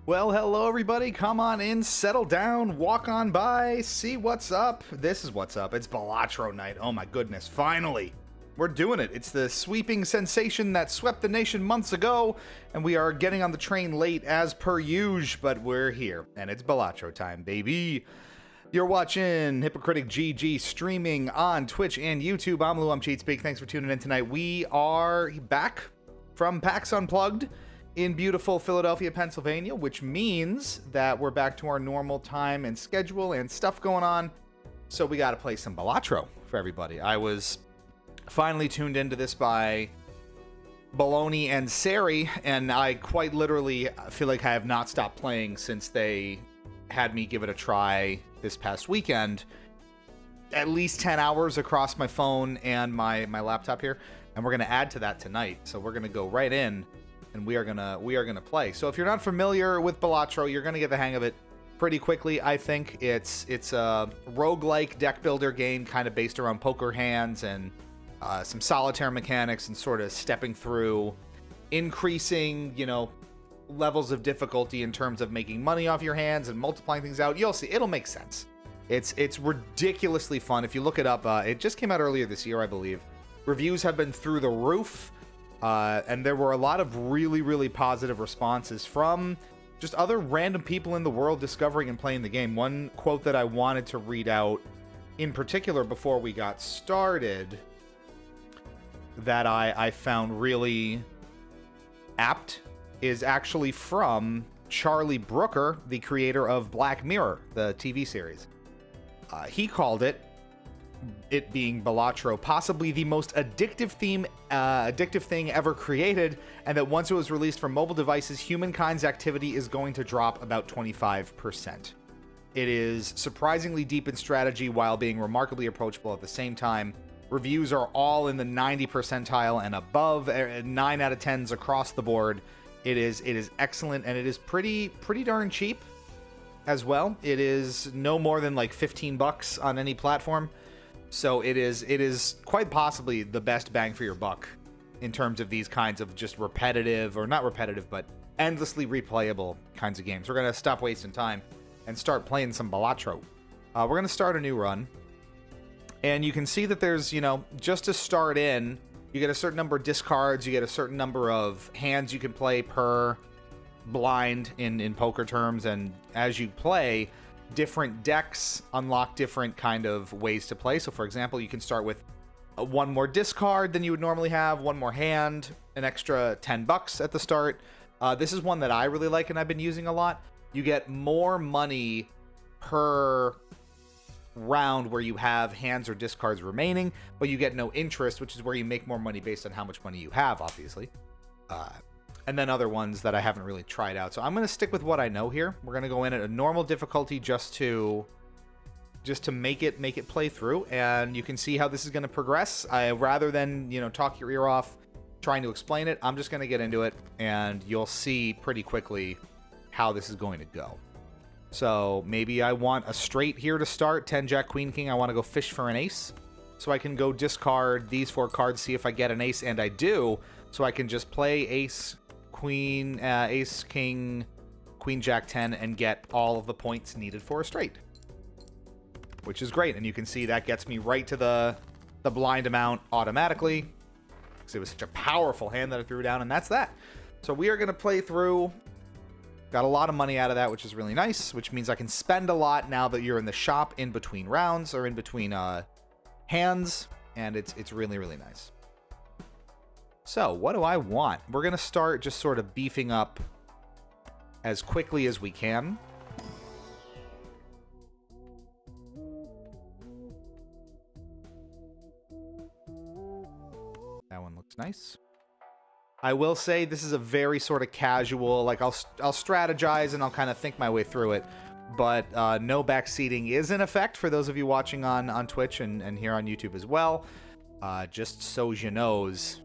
Well, hello everybody, come on in, settle down, walk on by, see what's up. This is what's up, it's Balatro night, oh my goodness, finally. We're doing it, it's the sweeping sensation that swept the nation months ago, and we are getting on the train late as per usual, but we're here, and it's Balatro time, baby. You're watching Hypocritic GG streaming on Twitch and YouTube. I'm Lou, I'm CheatSpeak, thanks for tuning in tonight. We are back from PAX Unplugged in beautiful Philadelphia, Pennsylvania, which means that we're back to our normal time and schedule and stuff going on. So we got to play some Balatro for everybody. I was finally tuned into this by Baloney and Sari, and I quite literally feel like I have not stopped playing since they had me give it a try this past weekend. At least 10 hours across my phone and my laptop here, and we're going to add to that tonight. So we're going to go right in. And we are gonna play. So if you're not familiar with Balatro, you're gonna get the hang of it pretty quickly. I think it's a roguelike deck builder game, kind of based around poker hands and some solitaire mechanics and sort of stepping through increasing, levels of difficulty in terms of making money off your hands and multiplying things out. You'll see, it'll make sense. It's ridiculously fun. If you look it up, it just came out earlier this year, I believe. Reviews have been through the roof. And there were a lot of really, really positive responses from just other random people in the world discovering and playing the game. One quote that I wanted to read out in particular before we got started that I found really apt is actually from Charlie Brooker, the creator of Black Mirror, the TV series. He called it being Balatro, possibly the most addictive thing ever created, and that once it was released for mobile devices, humankind's activity is going to drop about 25%. It is surprisingly deep in strategy while being remarkably approachable at the same time. Reviews are all in the 90 percentile and above, 9 out of 10s across the board. It is excellent, and it is pretty darn cheap as well. It is no more than like 15 bucks on any platform. So it is quite possibly the best bang for your buck in terms of these kinds of just repetitive, or not repetitive, but endlessly replayable kinds of games. We're going to stop wasting time and start playing some Balatro. We're going to start a new run. And you can see that there's, just to start in, you get a certain number of discards, you get a certain number of hands you can play per blind in poker terms, and as you play, different decks unlock different kind of ways to play. So for example, you can start with one more discard than you would normally have, one more hand, an extra 10 bucks at the start. This is one that I really like and I've been using a lot. You get more money per round where you have hands or discards remaining, but you get no interest, which is where you make more money based on how much money you have, obviously. And then other ones that I haven't really tried out. So I'm going to stick with what I know here. We're going to go in at a normal difficulty just to make it play through, and you can see how this is going to progress. Rather than, talk your ear off trying to explain it, I'm just going to get into it, and you'll see pretty quickly how this is going to go. So maybe I want a straight here to start, 10 Jack Queen King. I want to go fish for an ace, so I can go discard these 4 cards, see if I get an ace, and I do. So I can just play ace, queen, ace, king, queen, jack, 10, and get all of the points needed for a straight, which is great. And you can see that gets me right to the blind amount automatically, because it was such a powerful hand that I threw down, and that's that. So we are going to play through. Got a lot of money out of that, which is really nice, which means I can spend a lot now that you're in the shop in between rounds, or in between hands, and it's really, really nice. So, what do I want? We're going to start just sort of beefing up as quickly as we can. That one looks nice. I will say this is a very sort of casual, like I'll strategize and I'll kind of think my way through it, but no backseating is in effect for those of you watching on Twitch and here on YouTube as well. Just so you knows.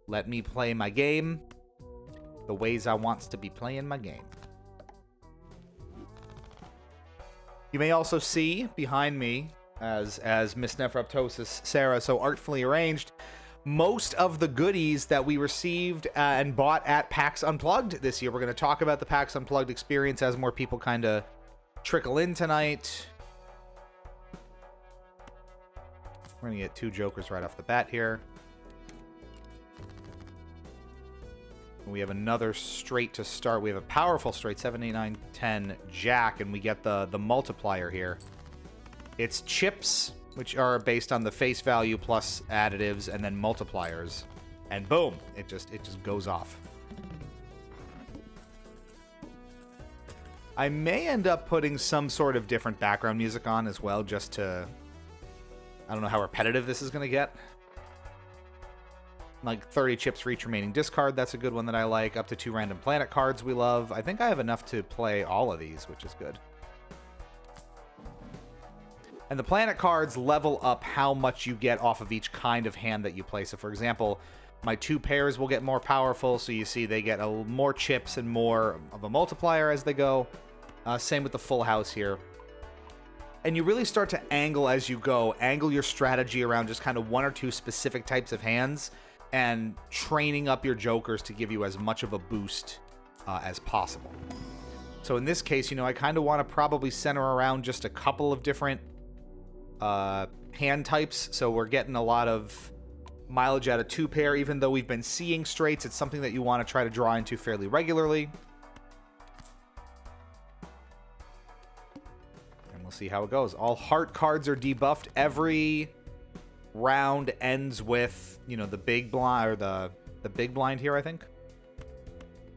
Let me play my game the ways I wants to be playing my game. You may also see behind me, as Miss Nephraptosis Sarah so artfully arranged, most of the goodies that we received and bought at PAX Unplugged this year. We're going to talk about the PAX Unplugged experience as more people kind of trickle in tonight. We're going to get 2 jokers right off the bat here. We have another straight to start. We have a powerful straight, 7, 8, 9, 10 jack, and we get the multiplier here. It's chips, which are based on the face value plus additives and then multipliers. And boom, it just goes off. I may end up putting some sort of different background music on as well, just to... I don't know how repetitive this is going to get. Like 30 chips for each remaining discard. That's a good one that I like. Up to 2 random planet cards we love. I think I have enough to play all of these, which is good. And the planet cards level up how much you get off of each kind of hand that you play. So, for example, my 2 pairs will get more powerful. So you see they get more chips and more of a multiplier as they go. Same with the full house here. And you really start to angle as you go. Angle your strategy around just kind of 1 or 2 specific types of hands. And training up your jokers to give you as much of a boost as possible. So in this case, you know, I kind of want to probably center around just a couple of different hand types. So we're getting a lot of mileage out of 2 pair. Even though we've been seeing straights, it's something that you want to try to draw into fairly regularly. And we'll see how it goes. All heart cards are debuffed. Every round ends with, you know, the big blind, or the big blind here, I think.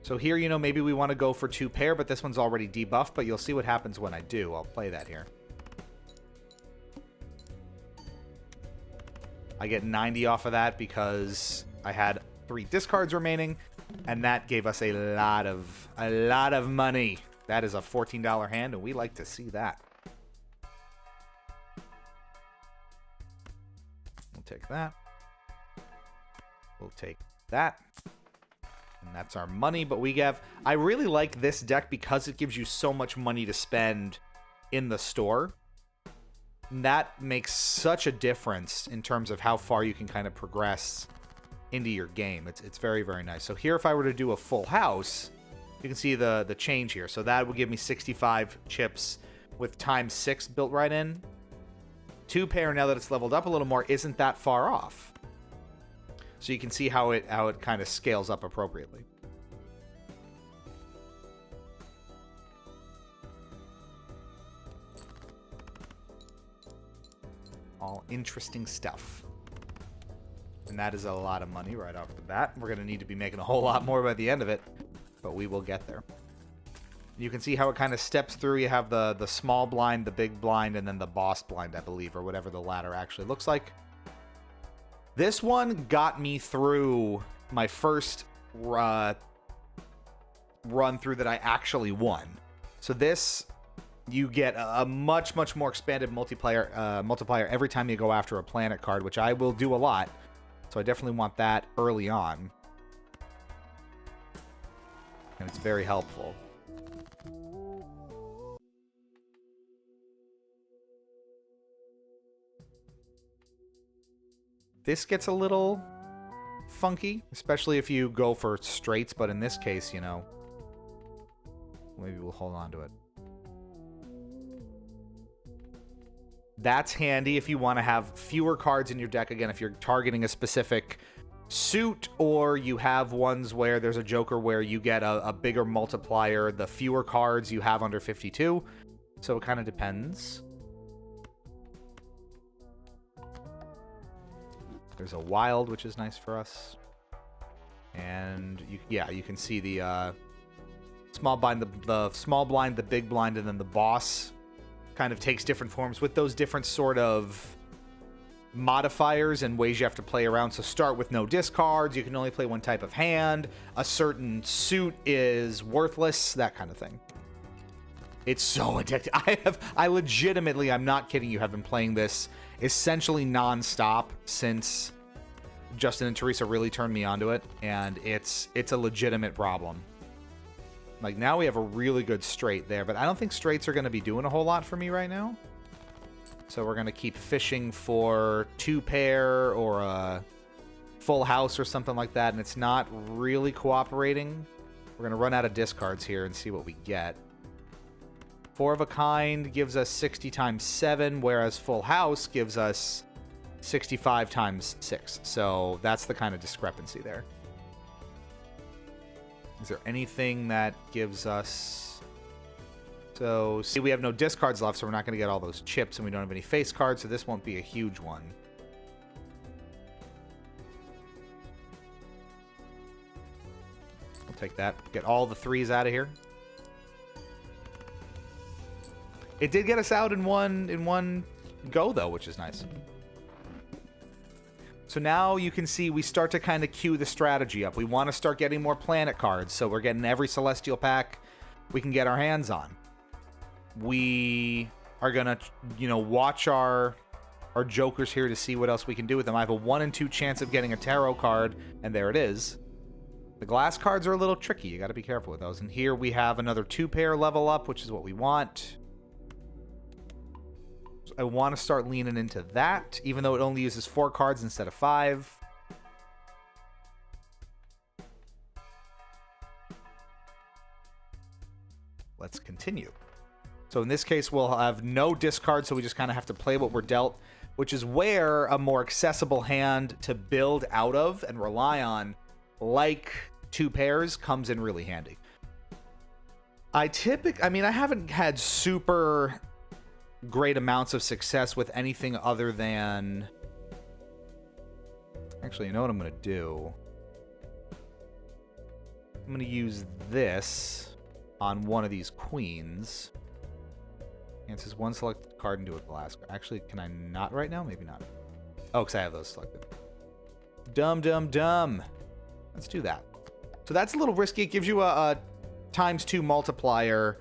So here, you know, maybe we want to go for 2 pair, but this one's already debuffed, but you'll see what happens when I do. I'll play that here. I get 90 off of that because I had 3 discards remaining, and that gave us a lot of money. That is a $14 hand, and we like to see that. Take that. We'll take that. And that's our money. But we have... I really like this deck because it gives you so much money to spend in the store. And that makes such a difference in terms of how far you can kind of progress into your game. It's very, very nice. So here, if I were to do a full house, you can see the change here. So that would give me 65 chips with ×6 built right in. 2 pair, now that it's leveled up a little more, isn't that far off. So you can see how it kind of scales up appropriately. All interesting stuff. And that is a lot of money right off the bat. We're going to need to be making a whole lot more by the end of it, but we will get there. You can see how it kind of steps through. You have the small blind, the big blind, and then the boss blind, I believe, or whatever the ladder actually looks like. This one got me through my first run through that I actually won. So this, you get a much, much more expanded multiplier every time you go after a planet card, which I will do a lot. So I definitely want that early on. And it's very helpful. This gets a little funky, especially if you go for straights, but in this case, you know, maybe we'll hold on to it. That's handy if you want to have fewer cards in your deck. Again, if you're targeting a specific suit, or you have ones where there's a joker where you get a bigger multiplier, the fewer cards you have under 52. So it kind of depends. There's a wild, which is nice for us. And you can see the small blind, the small blind, the big blind, and then the boss kind of takes different forms with those different sort of modifiers and ways you have to play around. So start with no discards. You can only play 1 type of hand. A certain suit is worthless. That kind of thing. It's so addictive. I legitimately, I'm not kidding you, have been playing this essentially non-stop since Justin and Teresa really turned me onto it, and it's a legitimate problem. Like, now we have a really good straight there, but I don't think straights are going to be doing a whole lot for me right now. So we're going to keep fishing for 2 pair or a full house or something like that, and it's not really cooperating, we're going to run out of discards here and see what we get. 4 of a kind gives us 60 times 7, whereas full house gives us 65 times 6. So that's the kind of discrepancy there. Is there anything that gives us... So, see, we have no discards left, so we're not going to get all those chips, and we don't have any face cards, so this won't be a huge one. We'll take that. Get all the 3s out of here. It did get us out in one go, though, which is nice. So now you can see we start to kind of cue the strategy up. We want to start getting more planet cards, so we're getting every Celestial pack we can get our hands on. We are going to, you know, watch our jokers here to see what else we can do with them. I have a 1 in 2 chance of getting a tarot card, and there it is. The glass cards are a little tricky. You got to be careful with those. And here we have another 2-pair level up, which is what we want. I want to start leaning into that, even though it only uses 4 cards instead of 5. Let's continue. So in this case, we'll have no discard, so we just kind of have to play what we're dealt, which is where a more accessible hand to build out of and rely on, like 2 pairs, comes in really handy. I mean, I haven't had super great amounts of success with anything other than... Actually, you know what I'm going to do? I'm going to use this on one of these queens. And it says 1 selected card into a glass. Actually, can I not right now? Maybe not. Oh, because I have those selected. Dumb. Let's do that. So that's a little risky. It gives you a ×2 multiplier,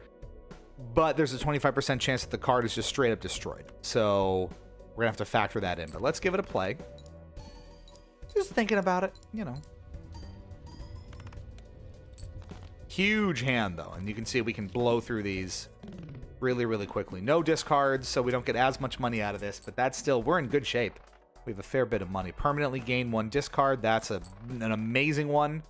but there's a 25% chance that the card is just straight up destroyed. So we're going to have to factor that in. But let's give it a play. Just thinking about it, you know. Huge hand, though. And you can see we can blow through these really, really quickly. No discards, so we don't get as much money out of this. But that's still, we're in good shape. We have a fair bit of money. Permanently gain 1 discard. That's an amazing one.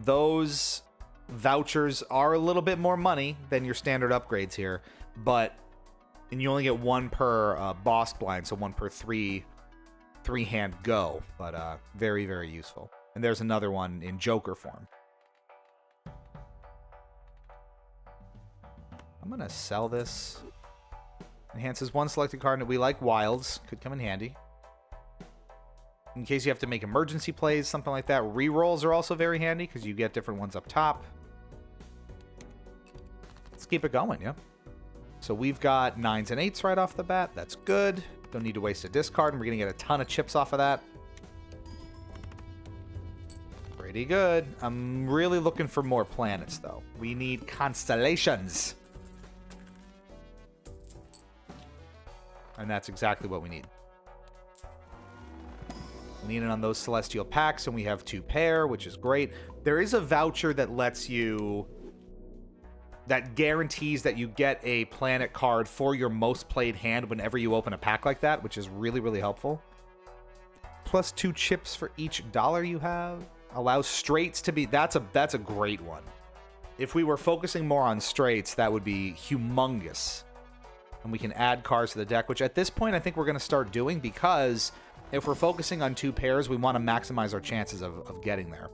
Those vouchers are a little bit more money than your standard upgrades here, and you only get 1 per boss blind, so 1 per 3 hand go, but very, very useful. And there's another one in Joker form. I'm gonna sell this. Enhances 1 selected card, and we like wilds, could come in handy in case you have to make emergency plays, something like that. Rerolls are also very handy because you get different ones up top. Let's keep it going, yeah. So we've got 9s and 8s right off the bat. That's good. Don't need to waste a discard, and we're going to get a ton of chips off of that. Pretty good. I'm really looking for more planets, though. We need constellations. And that's exactly what we need. Leaning on those Celestial packs, and we have 2 pair, which is great. There is a voucher that lets you... that guarantees that you get a planet card for your most played hand whenever you open a pack like that, which is really, really helpful. Plus 2 chips for each dollar you have. Allows straights to be... That's a great one. If we were focusing more on straights, that would be humongous. And we can add cards to the deck, which at this point I think we're going to start doing, because if we're focusing on 2 pairs, we want to maximize our chances of getting there.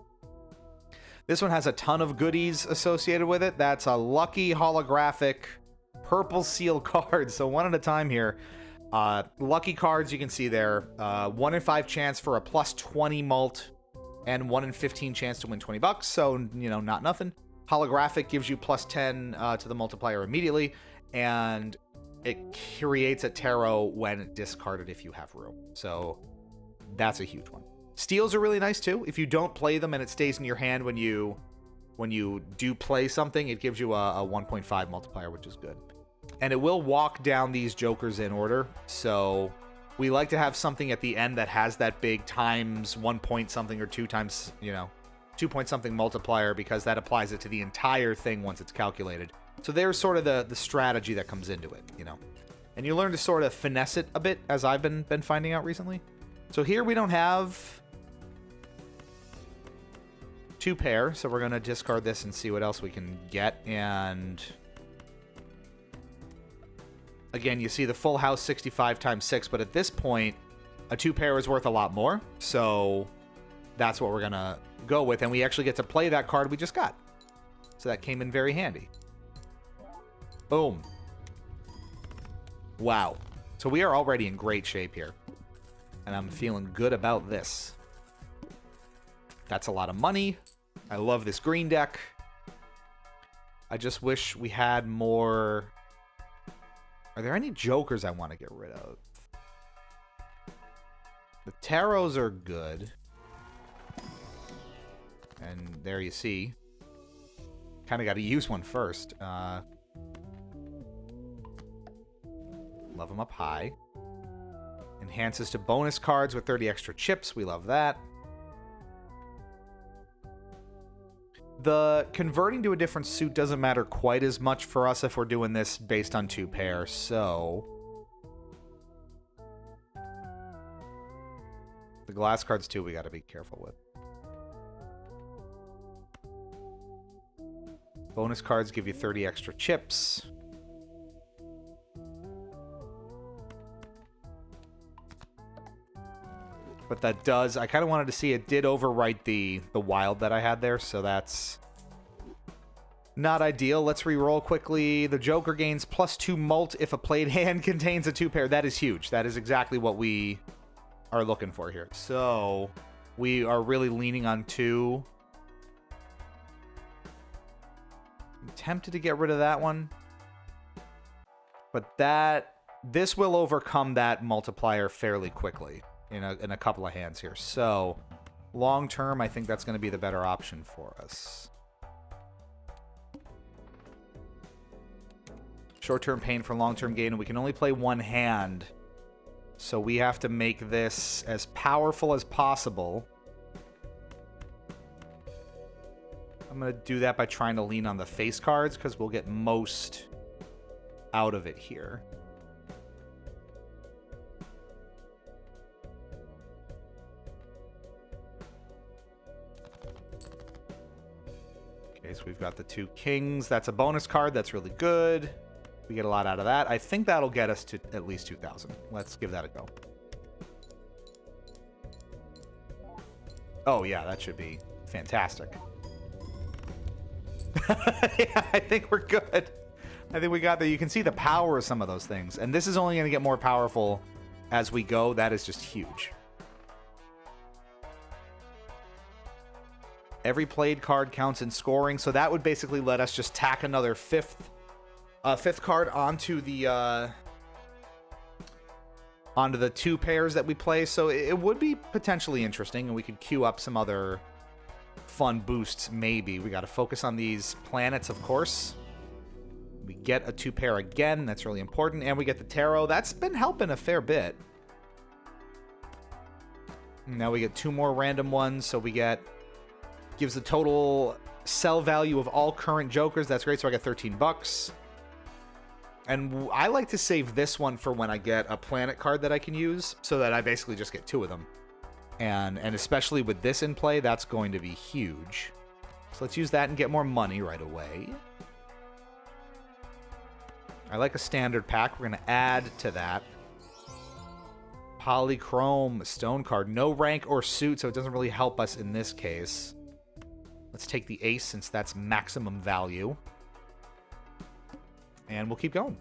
This one has a ton of goodies associated with it. That's a lucky holographic purple seal card. So 1 at a time here. Lucky cards you can see there. 1 in 5 chance for a plus 20 mult, and 1 in 15 chance to win $20. So, you know, not nothing. Holographic gives you plus 10 to the multiplier immediately, and it creates a tarot when discarded if you have room. So that's a huge one. Steals are really nice too. If you don't play them and it stays in your hand when you do play something, it gives you a 1.5 multiplier, which is good. And it will walk down these jokers in order. So we like to have something at the end that has that big times 1 point something or 2 times, you know, 2 point something multiplier, because that applies it to the entire thing once it's calculated. So there's sort of the strategy that comes into it, you know. And you learn to sort of finesse it a bit, as I've been finding out recently. So here we don't have two pair, so we're going to discard this and see what else we can get. And again, you see the full house 65 times 6, but at this point, a two pair is worth a lot more. So that's what we're going to go with. And we actually get to play that card we just got. So that came in very handy. Boom. Wow. So we are already in great shape here. And I'm feeling good about this. That's a lot of money. I love this green deck. I just wish we had more... Are there any jokers I want to get rid of? The tarots are good. And there you see. Kind of got to use one first. Love them up high. Enhances to bonus cards with 30 extra chips. We love that. The converting to a different suit doesn't matter quite as much for us if we're doing this based on two pair, so... The glass cards, too, we got to be careful with. Bonus cards give you 30 extra chips. But that does... I kind of wanted to see it did overwrite the wild that I had there, so that's not ideal. Let's re-roll quickly. The Joker gains +2 mult if a played hand contains a two pair. That is huge. That is exactly what we are looking for here. So we are really leaning on two. I'm tempted to get rid of that one. But this will overcome that multiplier fairly quickly. In a couple of hands here. So, long term, I think that's going to be the better option for us. Short-term pain for long-term gain, and we can only play one hand. So we have to make this as powerful as possible. I'm going to do that by trying to lean on the face cards, because we'll get most out of it here. So we've got the two kings. That's a bonus card. That's really good. We get a lot out of that. I think that'll get us to at least 2,000. Let's give that a go. Oh, yeah, that should be fantastic. Yeah, I think we're good. I think we got there. You can see the power of some of those things. And this is only going to get more powerful as we go. That is just huge. Every played card counts in scoring, so that would basically let us just tack another fifth card onto the two pairs that we play. So it would be potentially interesting, and we could queue up some other fun boosts. Maybe we got to focus on these planets, of course. We get a two pair again. That's really important, and we get the tarot. That's been helping a fair bit. Now we get two more random ones, so we get. Gives the total sell value of all current jokers. That's great. So I got 13 bucks. And I like to save this one for when I get a planet card that I can use, so that I basically just get two of them. And especially with this in play, that's going to be huge. So let's use that and get more money right away. I like a standard pack. We're going to add to that. Polychrome stone card. No rank or suit, so it doesn't really help us in this case. Let's take the ace since that's maximum value. And we'll keep going.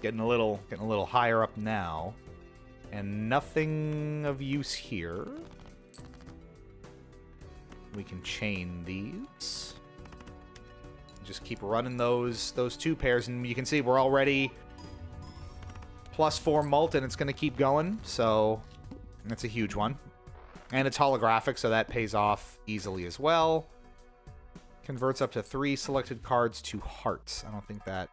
Getting a little higher up now. And nothing of use here. We can chain these. Just keep running those two pairs, and you can see we're already +4 mult, and it's going to keep going. So that's a huge one. And it's holographic, so that pays off easily as well. Converts up to 3 selected cards to hearts. I don't think that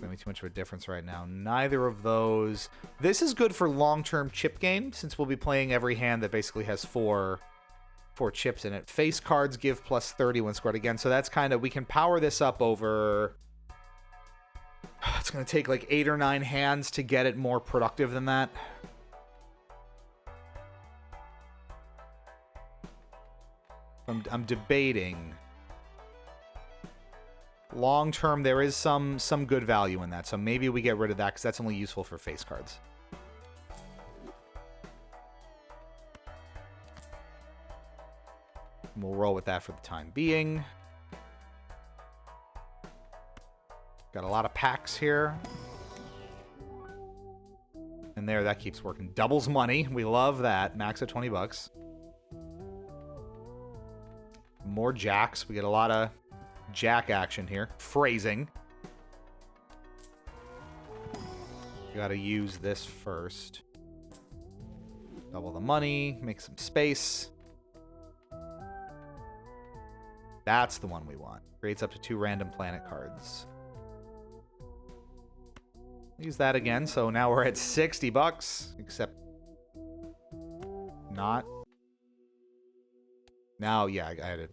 made me too much of a difference right now. Neither of those. This is good for long-term chip gain, since we'll be playing every hand that basically has 4 chips in it. Face cards give +30 when scored again, so that's kind of... We can power this up over... It's going to take like 8 or 9 hands to get it more productive than that. I'm debating. Long term, there is some good value in that, so maybe we get rid of that because that's only useful for face cards. We'll roll with that for the time being. Got a lot of PAX here. And there, that keeps working. Doubles money. We love that. Max at 20 bucks. More jacks. We get a lot of jack action here. Phrasing. Gotta use this first. Double the money. Make some space. That's the one we want. Creates up to 2 random planet cards. Use that again, so now we're at 60 bucks. Except... not. Now, yeah, I had it.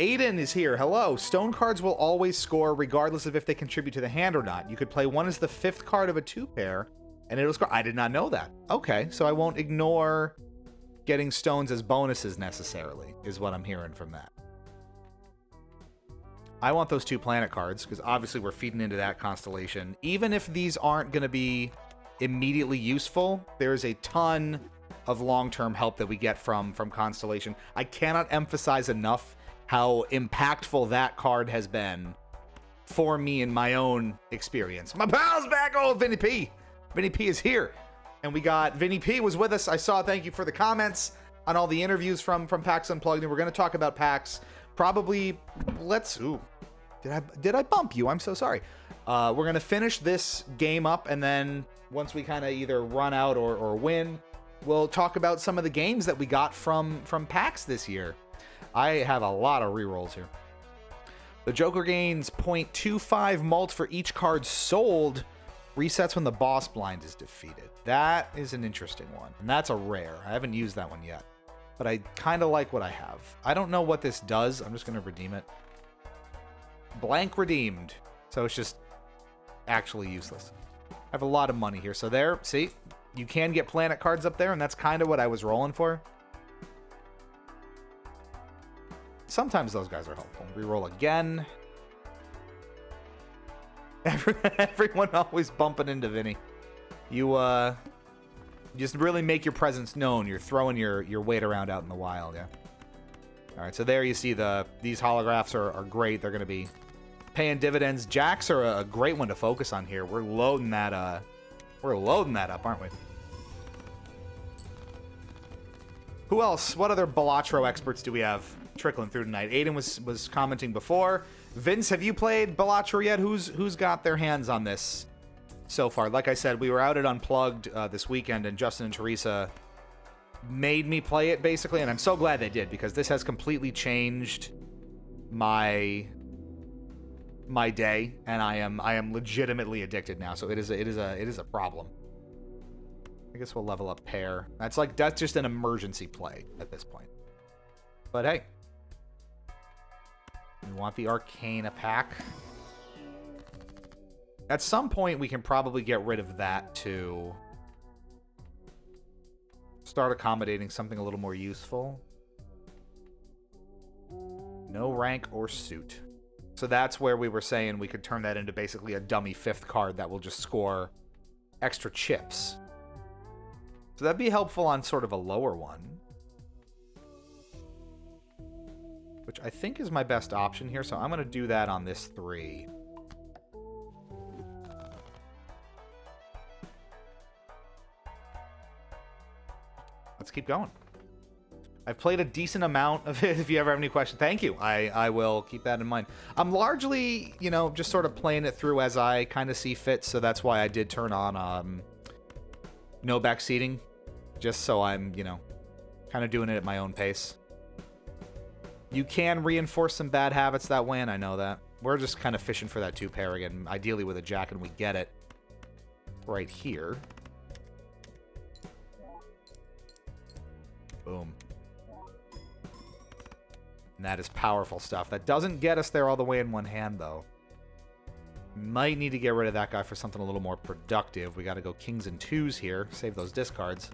Aiden is here. Hello. Stone cards will always score regardless of if they contribute to the hand or not. You could play one as the 5th card of a 2-pair, and it'll score. I did not know that. Okay, so I won't ignore getting stones as bonuses necessarily, is what I'm hearing from that. I want those 2 planet cards, because obviously we're feeding into that constellation. Even if these aren't going to be immediately useful, there's a ton of long-term help that we get from constellation. I cannot emphasize enough how impactful that card has been for me in my own experience. My pal's back! Oh, Vinny P! Vinny P is here. And we got... Vinny P was with us. I saw. Thank you for the comments on all the interviews from PAX Unplugged. And we're going to talk about PAX. Probably... let's... ooh. Did I bump you? I'm so sorry. We're going to finish this game up. And then once we kind of either run out or win, we'll talk about some of the games that we got from PAX this year. I have a lot of rerolls here. The Joker gains 0.25 mult for each card sold. Resets when the boss blind is defeated. That is an interesting one. And that's a rare. I haven't used that one yet. But I kind of like what I have. I don't know what this does. I'm just going to redeem it. Blank redeemed. So it's just actually useless. I have a lot of money here. So there, see? You can get planet cards up there, and that's kind of what I was rolling for. Sometimes those guys are helpful. Reroll again. Everyone always bumping into Vinny. You just really make your presence known. You're throwing your weight around out in the wild, yeah. All right, so there you see these holographs are great. They're going to be paying dividends. Jacks are a great one to focus on here. We're loading that up, aren't we? Who else? What other Balatro experts do we have trickling through tonight? Aiden was commenting before. Vince, have you played Balatro yet? Who's got their hands on this so far? Like I said, we were out at Unplugged this weekend, and Justin and Teresa made me play it, basically, and I'm so glad they did, because this has completely changed my day, and I am legitimately addicted now. So it is a problem. I guess we'll level up pair. That's just an emergency play at this point. But hey. We want the Arcana pack. At some point, we can probably get rid of that to start accommodating something a little more useful. No rank or suit. So that's where we were saying we could turn that into basically a dummy 5th card that will just score extra chips. So that'd be helpful on sort of a lower one. Which I think is my best option here, so I'm going to do that on this 3. Let's keep going. I've played a decent amount of it. If you ever have any questions, thank you. I will keep that in mind. I'm largely, just sort of playing it through as I kind of see fit, so that's why I did turn on no backseating, just so I'm, kind of doing it at my own pace. You can reinforce some bad habits that way, and I know that. We're just kind of fishing for that 2-pair again, ideally with a jack, and we get it right here. Boom. And that is powerful stuff. That doesn't get us there all the way in one hand, though. Might need to get rid of that guy for something a little more productive. We got to go kings and 2s here. Save those discards.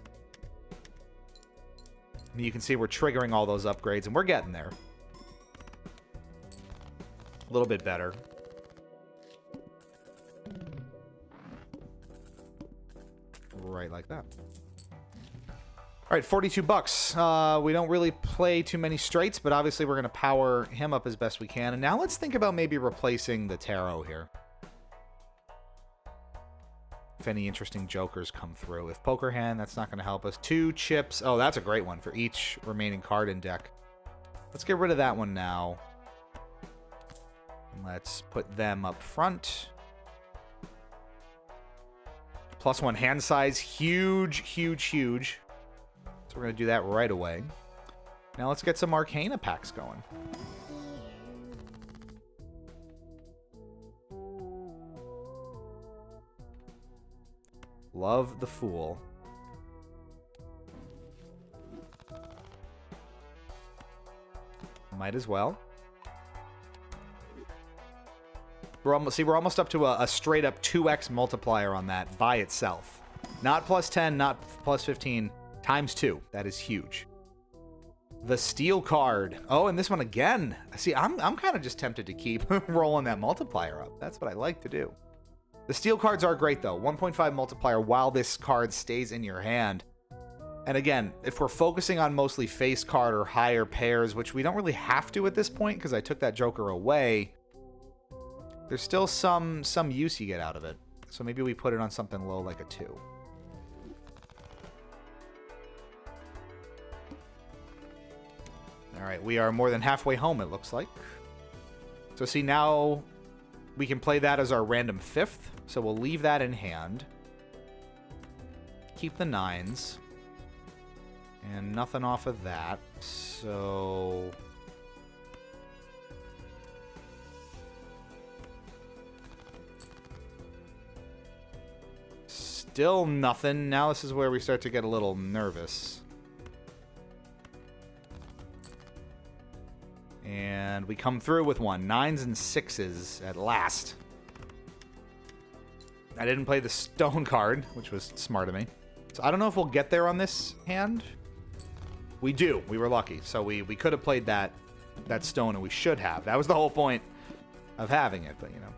And you can see we're triggering all those upgrades, and we're getting there. A little bit better. Right like that. All right, 42 bucks. We don't really play too many straights, but obviously we're going to power him up as best we can. And now let's think about maybe replacing the tarot here. If any interesting jokers come through. If poker hand, that's not going to help us. 2 chips. Oh, that's a great one for each remaining card in deck. Let's get rid of that one now. And let's put them up front. +1 hand size. Huge, huge, huge. So we're going to do that right away. Now let's get some Arcana packs going. Love the Fool. Might as well. We're almost up to a straight up 2x multiplier on that by itself. Not +10, not +15. ×2. That is huge. The steel card. Oh, and this one again. See, I'm kind of just tempted to keep rolling that multiplier up. That's what I like to do. The steel cards are great, though. 1.5 multiplier while this card stays in your hand. And again, if we're focusing on mostly face card or higher pairs, which we don't really have to at this point because I took that joker away, there's still some use you get out of it. So maybe we put it on something low like a 2. All right, we are more than halfway home, it looks like. So see, now we can play that as our random 5th. So we'll leave that in hand. Keep the 9s. And nothing off of that. So... still nothing. Now this is where we start to get a little nervous. And we come through with one. 9s and 6s at last. I didn't play the stone card, which was smart of me. So I don't know if we'll get there on this hand. We do. We were lucky. So we could have played that stone, and we should have. That was the whole point of having it, but you know.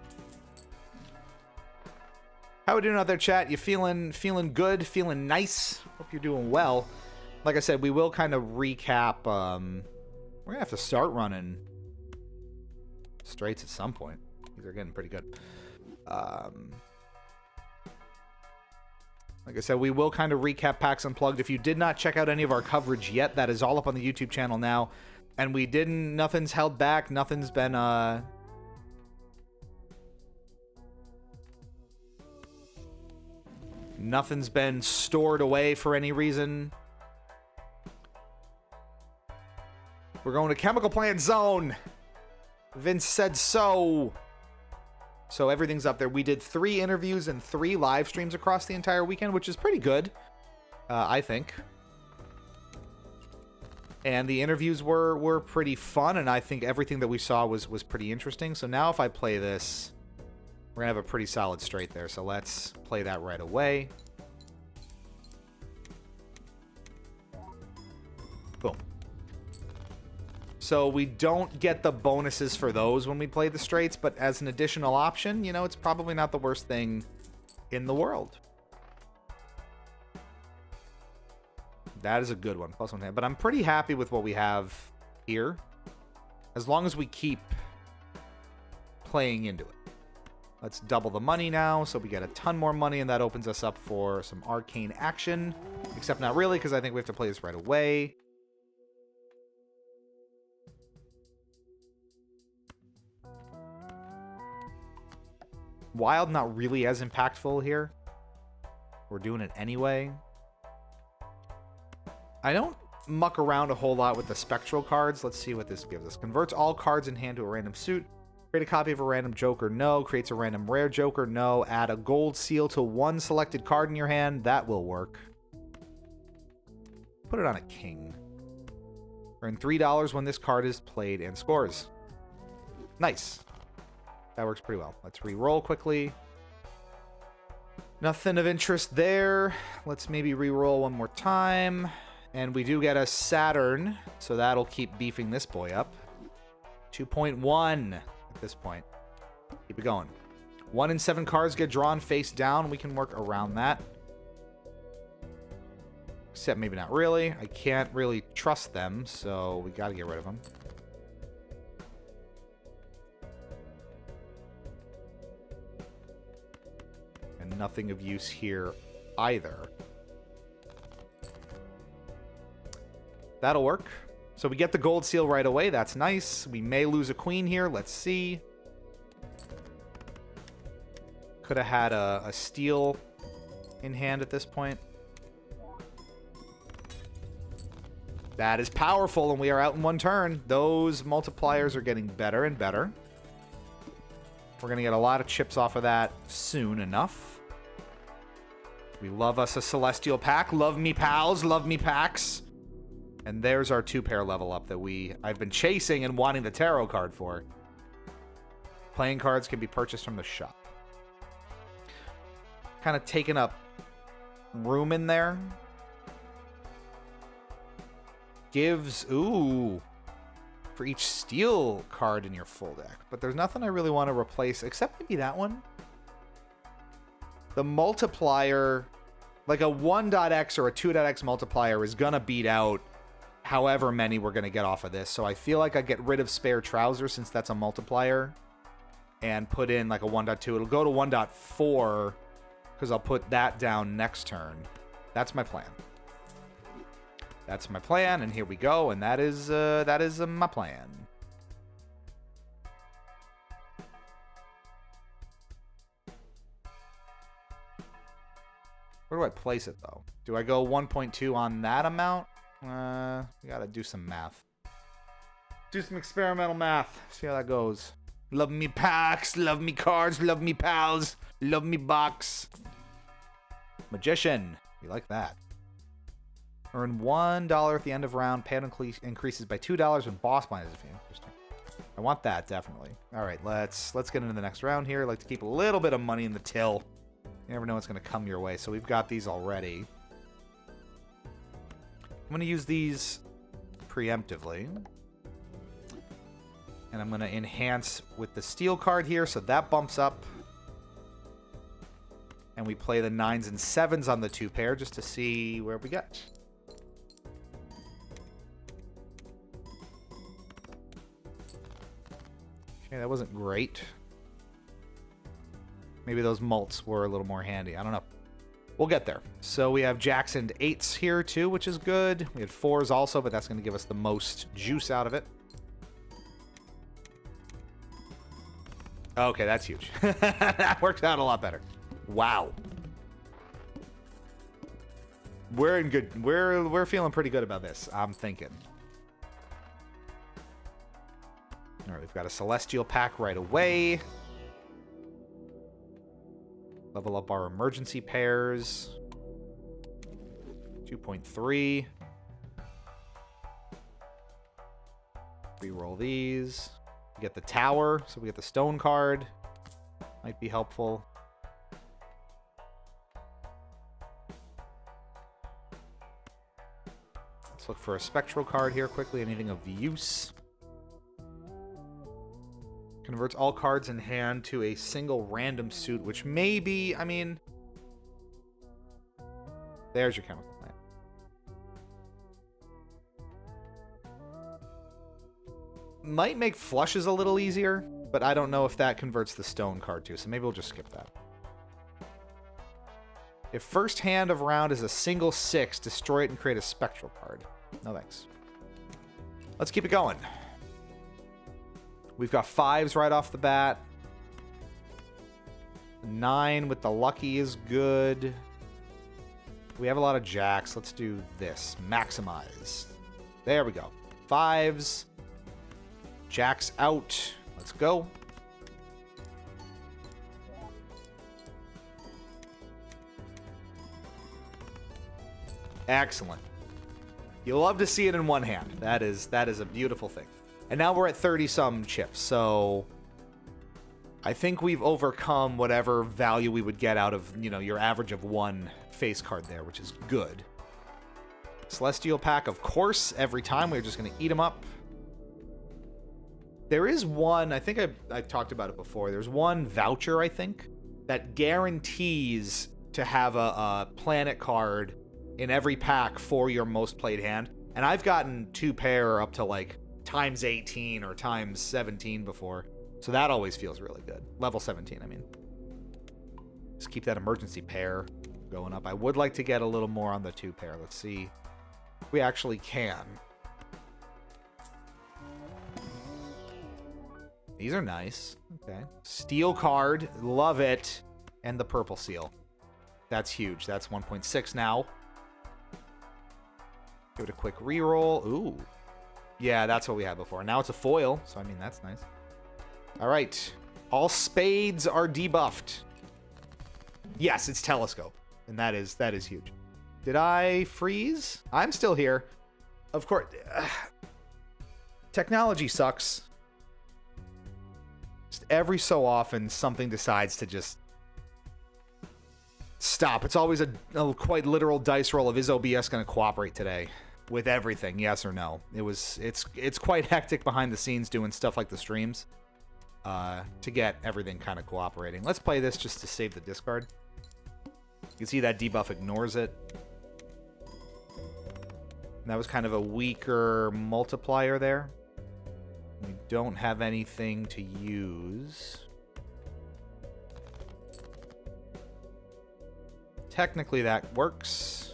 How we doing out there, chat? You feeling good? Feeling nice? Hope you're doing well. Like I said, we will kind of recap. We're going to have to start running straights at some point. These are getting pretty good. Like I said, we will kind of recap PAX Unplugged. If you did not check out any of our coverage yet, that is all up on the YouTube channel now. And we didn't... nothing's held back. Nothing's been... nothing's been stored away for any reason. We're going to Chemical Plant Zone. Vince said so. So everything's up there. We did 3 interviews and 3 live streams across the entire weekend, which is pretty good, I think. And the interviews were pretty fun, and I think everything that we saw was pretty interesting. So now if I play this, we're going to have a pretty solid straight there. So let's play that right away. Boom. So we don't get the bonuses for those when we play the straights, but as an additional option, you know, it's probably not the worst thing in the world. That is a good one. +1 hand. But I'm pretty happy with what we have here, as long as we keep playing into it. Let's double the money now, so we get a ton more money, and that opens us up for some arcane action. Except not really, because I think we have to play this right away. Wild, not really as impactful here. We're doing it anyway. I don't muck around a whole lot with the spectral cards. Let's see what this gives us. Converts all cards in hand to a random suit. Create a copy of a random joker, no. Creates a random rare joker, no. Add a gold seal to one selected card in your hand. That will work. Put it on a king. Earn $3 when this card is played and scores. Nice. That works pretty well. Let's re-roll quickly. Nothing of interest there. Let's maybe re-roll one more time. And we do get a Saturn, so that'll keep beefing this boy up. 2.1 at this point. Keep it going. 1 in 7 cards get drawn face down. We can work around that. Except maybe not really. I can't really trust them, so we got to get rid of them. And nothing of use here either. That'll work. So we get the gold seal right away. That's nice. We may lose a queen here. Let's see. Could have had a steal in hand at this point. That is powerful, and we are out in 1 turn. Those multipliers are getting better and better. We're going to get a lot of chips off of that soon enough. We love us a Celestial Pack. Love me, pals. Love me, PAX. And there's our 2-pair level up that I've been chasing and wanting the tarot card for. Playing cards can be purchased from the shop. Kind of taking up room in there. Gives, ooh, for each steel card in your full deck. But there's nothing I really want to replace, except maybe that one. The multiplier, like a 1.x or a 2.x multiplier is going to beat out however many we're going to get off of this. So I feel like I get rid of spare trousers since that's a multiplier and put in like a 1.2. It'll go to 1.4 because I'll put that down next turn. That's my plan. That's my plan, and here we go, and that is my plan. Where do I place it, though? Do I go 1.2 on that amount? We gotta do some math. Do some experimental math. See how that goes. Love me packs, love me cards, love me pals, love me box. Magician. We like that. Earn $1 at the end of round. Payout increases by $2 when boss blind is defeated. Interesting. I want that, definitely. All right, let's get into the next round here. I like to keep a little bit of money in the till. You never know what's going to come your way. So we've got these already. I'm going to use these preemptively. And I'm going to enhance with the steel card here, so that bumps up. And we play the 9s and 7s on the 2-pair just to see where we get. Okay, that wasn't great. Maybe those mults were a little more handy. I don't know. We'll get there. So we have jacks and 8s here too, which is good. We had 4s also, but that's going to give us the most juice out of it. Okay, that's huge. That works out a lot better. Wow. We're in good. We're feeling pretty good about this, I'm thinking. All right, we've got a Celestial Pack right away. Level up our emergency pairs. 2.3. Reroll these. We get the tower, so we get the stone card. Might be helpful. Let's look for a spectral card here quickly. Anything of use. Converts all cards in hand to a single random suit, which may be, I mean... There's your chemical plant. Might make flushes a little easier, but I don't know if that converts the stone card too, so maybe we'll just skip that. If first hand of round is a single 6, destroy it and create a spectral card. No thanks. Let's keep it going. We've got 5s right off the bat. 9 with the lucky is good. We have a lot of jacks. Let's do this. Maximize. There we go. 5s. Jacks out. Let's go. Excellent. You love to see it in one hand. That is a beautiful thing. And now we're at 30-some chips, so I think we've overcome whatever value we would get out of, you know, your average of 1 face card there, which is good. Celestial pack, of course, every time. We're just going to eat them up. There is one, I think I talked about it before. There's one voucher, I think, that guarantees to have a planet card in every pack for your most played hand. And I've gotten 2 pair up to like times 18 or times 17 before. So that always feels really good. Level 17, I mean. Just keep that emergency pair going up. I would like to get a little more on the 2 pair. Let's see if we actually can. These are nice. Okay. Steel card. Love it. And the purple seal. That's huge. That's 1.6 now. Give it a quick reroll. Ooh. Yeah, that's what we had before. Now it's a foil. So, I mean, that's nice. All right. All spades are debuffed. Yes, it's telescope. And that is huge. Did I freeze? I'm still here. Of course. Technology sucks. Just every so often, something decides to just stop. It's always a quite literal dice roll of is OBS going to cooperate today with everything, yes or no. It's quite hectic behind the scenes doing stuff like the streams to get everything kind of cooperating. Let's play this just to save the discard. You can see that debuff ignores it. And that was kind of a weaker multiplier there. We don't have anything to use. Technically, that works.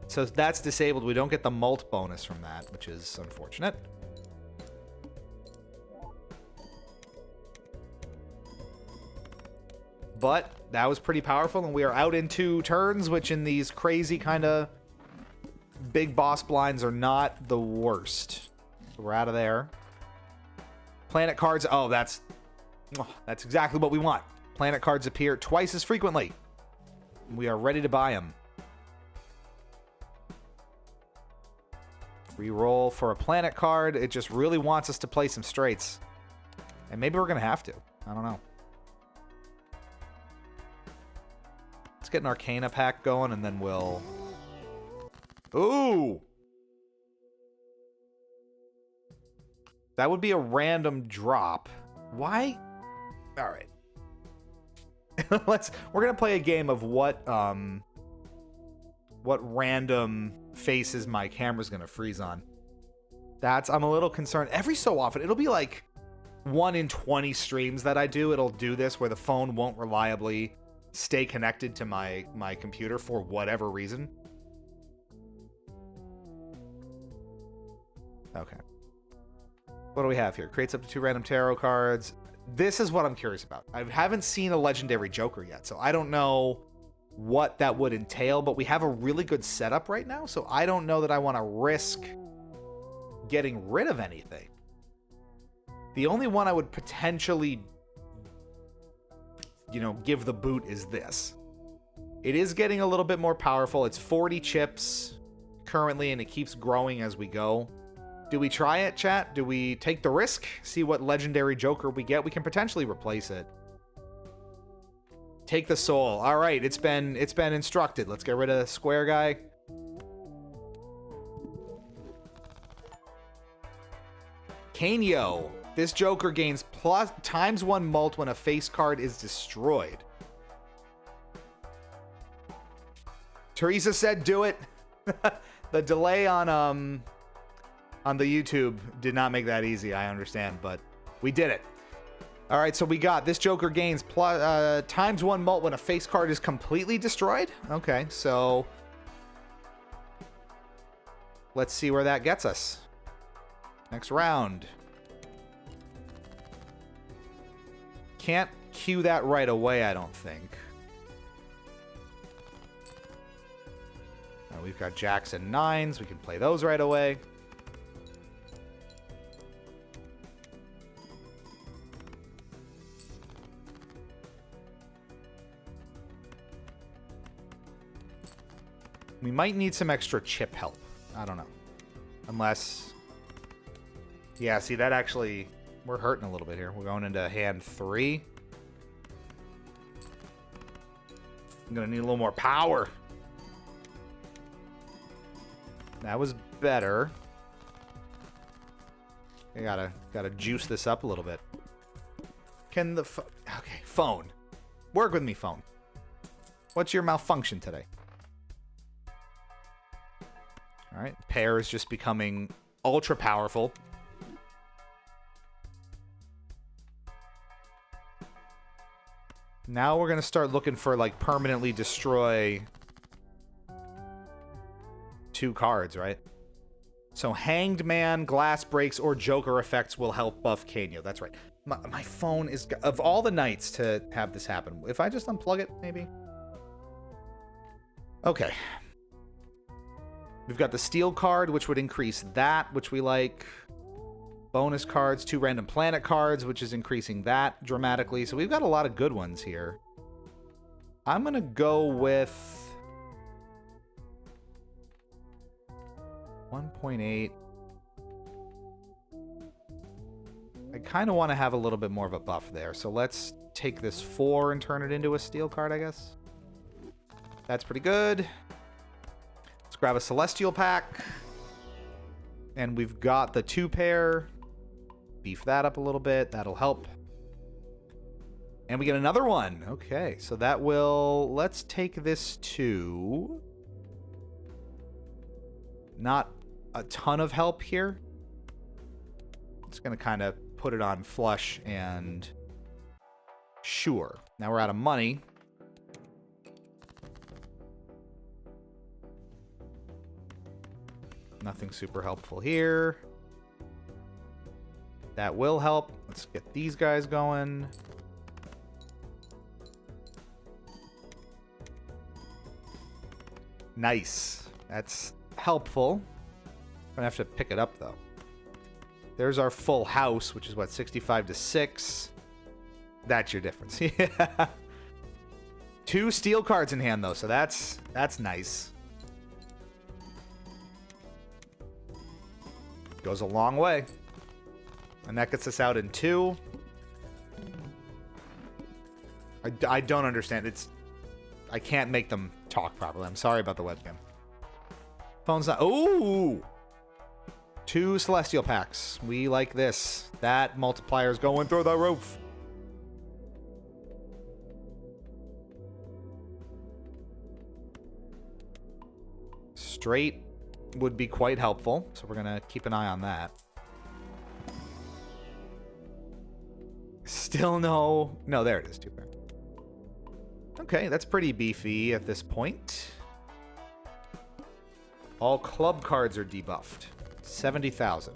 So that's disabled. We don't get the mult bonus from that, which is unfortunate. But that was pretty powerful, and we are out in 2 turns, which in these crazy kind of big boss blinds are not the worst. So we're out of there. Planet cards. Oh, that's exactly what we want. Planet cards appear twice as frequently. We are ready to buy them. Reroll for a planet card. It just really wants us to play some straights. And maybe we're going to have to. I don't know. Let's get an Arcana pack going, and then we'll... Ooh! That would be a random drop. Why? All right. We're gonna play a game of what random faces my camera's gonna freeze on. I'm a little concerned. Every so often, it'll be like 1 in 20 streams that I do. It'll do this where the phone won't reliably stay connected to my computer for whatever reason. Okay. What do we have here? Creates up to 2 random tarot cards. This is what I'm curious about. I haven't seen a legendary Joker yet, so I don't know what that would entail, but we have a really good setup right now, so I don't know that I want to risk getting rid of anything. The only one I would potentially, give the boot is this. It is getting a little bit more powerful. It's 40 chips currently, and it keeps growing as we go. Do we try it, chat? Do we take the risk? See what legendary Joker we get? We can potentially replace it. Take the soul. All right, it's been instructed. Let's get rid of the square guy. Kanyo. This Joker gains +1 mult when a face card is destroyed. Teresa said do it. The delay on the YouTube did not make that easy, I understand, but we did it. All right, so we got this Joker gains ×1 mult when a face card is completely destroyed. Okay, so let's see where that gets us. Next round. Can't cue that right away, I don't think. We've got jacks and 9s. We can play those right away. We might need some extra chip help. I don't know. Unless... Yeah, see, that actually... We're hurting a little bit here. We're going into hand 3. I'm going to need a little more power. That was better. I gotta juice this up a little bit. Can the okay, phone. Work with me, phone. What's your malfunction today? All right, pair is just becoming ultra powerful. Now we're gonna start looking for like permanently destroy 2 cards, right? So Hanged Man, Glass Breaks, or Joker effects will help buff Kanyo. That's right. My phone is... Of all the nights to have this happen, if I just unplug it, maybe? Okay. We've got the Steel card, which would increase that, which we like. Bonus cards, 2 Random Planet cards, which is increasing that dramatically. So we've got a lot of good ones here. I'm going to go with... 1.8. I kind of want to have a little bit more of a buff there. So let's take this 4 and turn it into a Steel card, I guess. That's pretty good. Let's grab a Celestial pack. And we've got the 2 pair. Beef that up a little bit. That'll help. And we get another one. Okay, so that will... Let's take this to... Not a ton of help here. It's going to kind of put it on flush and... Sure. Now we're out of money. Nothing super helpful here. That will help. Let's get these guys going. Nice. That's helpful. I'm gonna have to pick it up though. There's our full house, which is what, 65 to 6. That's your difference. Yeah. 2 Steel cards in hand though, so that's nice. Goes a long way. And that gets us out in 2. I don't understand. I can't make them talk properly. I'm sorry about the webcam. Phone's not... Ooh! 2 Celestial packs. We like this. That multiplier's going through the roof. Straight would be quite helpful, so we're going to keep an eye on that. Still no... No, there it is. 2 pair. Okay, that's pretty beefy at this point. All club cards are debuffed. 70,000.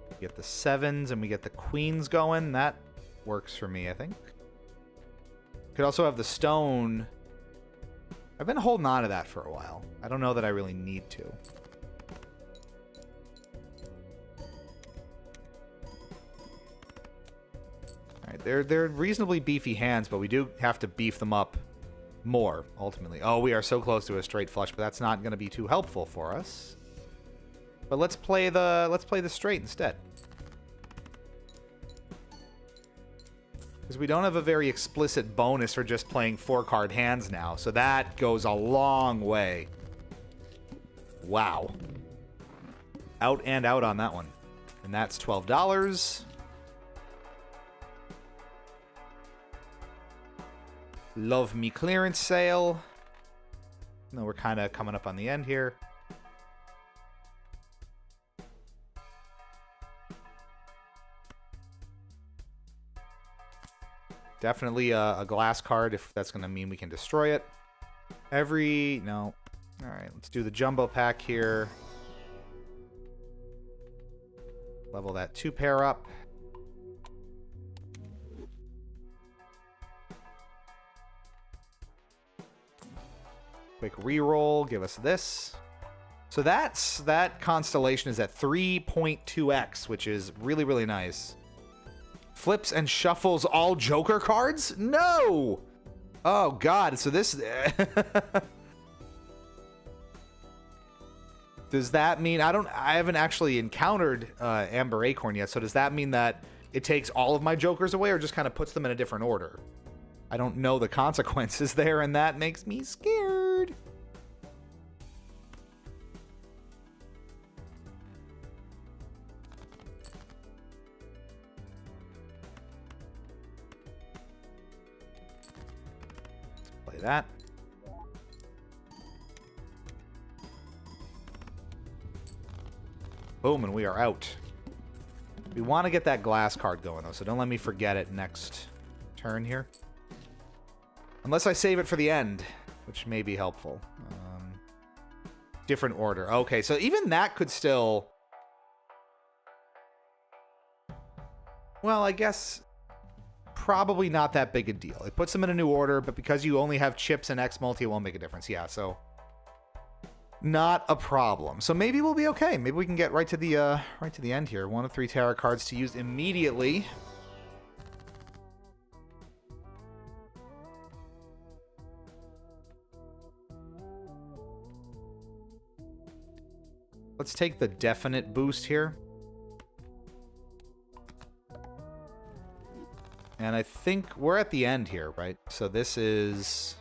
We get the 7s and we get the queens going. That works for me, I think. Could also have the stone. I've been holding on to that for a while. I don't know that I really need to. Alright, they're reasonably beefy hands, but we do have to beef them up more, ultimately. Oh, we are so close to a straight flush, but that's not going to be too helpful for us. But let's play the straight instead. Because we don't have a very explicit bonus for just playing 4-card hands now, so that goes a long way. Wow. Out and out on that one. And that's $12. Love Me clearance sale. No, we're kind of coming up on the end here. Definitely a glass card if that's going to mean we can destroy it. No. All right, let's do the jumbo pack here. Level that 2 pair up. Quick reroll, give us this. So that constellation is at 3.2x, which is really, really nice. Flips and shuffles all Joker cards? No! Oh, God. So this... Does that mean I haven't actually encountered Amber Acorn yet, so does that mean that it takes all of my jokers away or just kind of puts them in a different order? I don't know the consequences there, and that makes me scared. Play that. Boom, and we are out. We want to get that glass card going, though, so don't let me forget it next turn here. Unless I save it for the end, which may be helpful. Different order. Okay, so even that could still... Well, I guess probably not that big a deal. It puts them in a new order, but because you only have chips and X multi, it won't make a difference. Yeah, so... Not a problem. So maybe we'll be okay. Maybe we can get right to the end here. 1 of 3 tarot cards to use immediately. Let's take the definite boost here. And I think we're at the end here, right? So this is...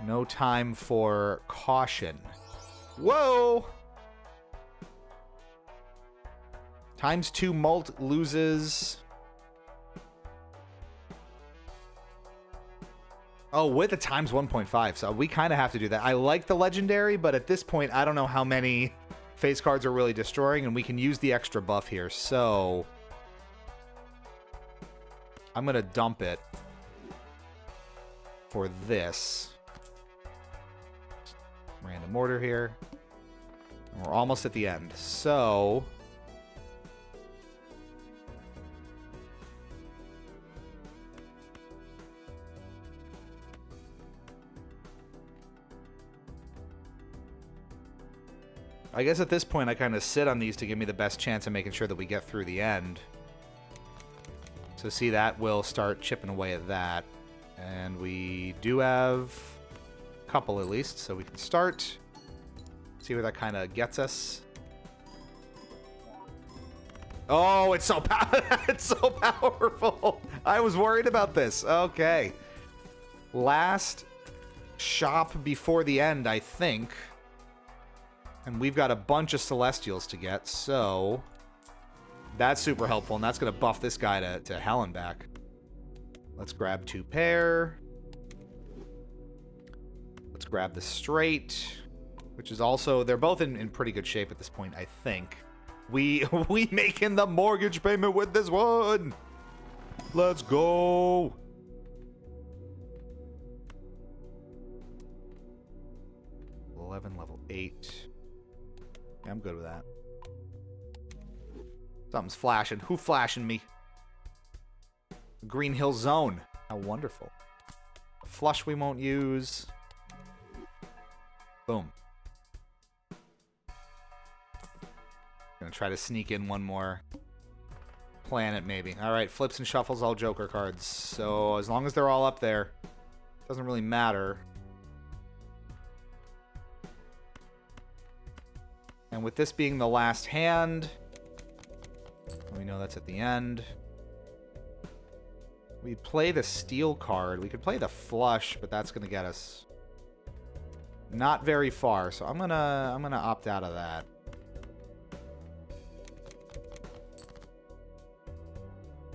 No time for caution. Whoa! ×2 mult loses... Oh, with a ×1.5, so we kind of have to do that. I like the legendary, but at this point, I don't know how many face cards are really destroying, and we can use the extra buff here, so... I'm going to dump it for this. Random order here. And we're almost at the end. So... I guess at this point I kind of sit on these to give me the best chance of making sure that we get through the end. So see, that will start chipping away at that. And we do have... couple at least, so we can start, see where that kind of gets us. Oh, it's so it's so powerful. I was worried about this. Okay, last shop before the end, I think, and we've got a bunch of Celestials to get, so that's super helpful, and that's gonna buff this guy to hell and back. Let's grab 2 pair. Let's grab the straight, which is also... They're both in pretty good shape at this point, I think. We making the mortgage payment with this one! Let's go! Level 8. Yeah, I'm good with that. Something's flashing. Who flashing me? Green Hill Zone. How wonderful. Flush we won't use. Boom. Gonna try to sneak in one more planet, maybe. Alright, flips and shuffles all Joker cards. So, as long as they're all up there, doesn't really matter. And with this being the last hand, we know that's at the end. We play the steel card. We could play the flush, but that's gonna get us not very far. So I'm gonna opt out of that.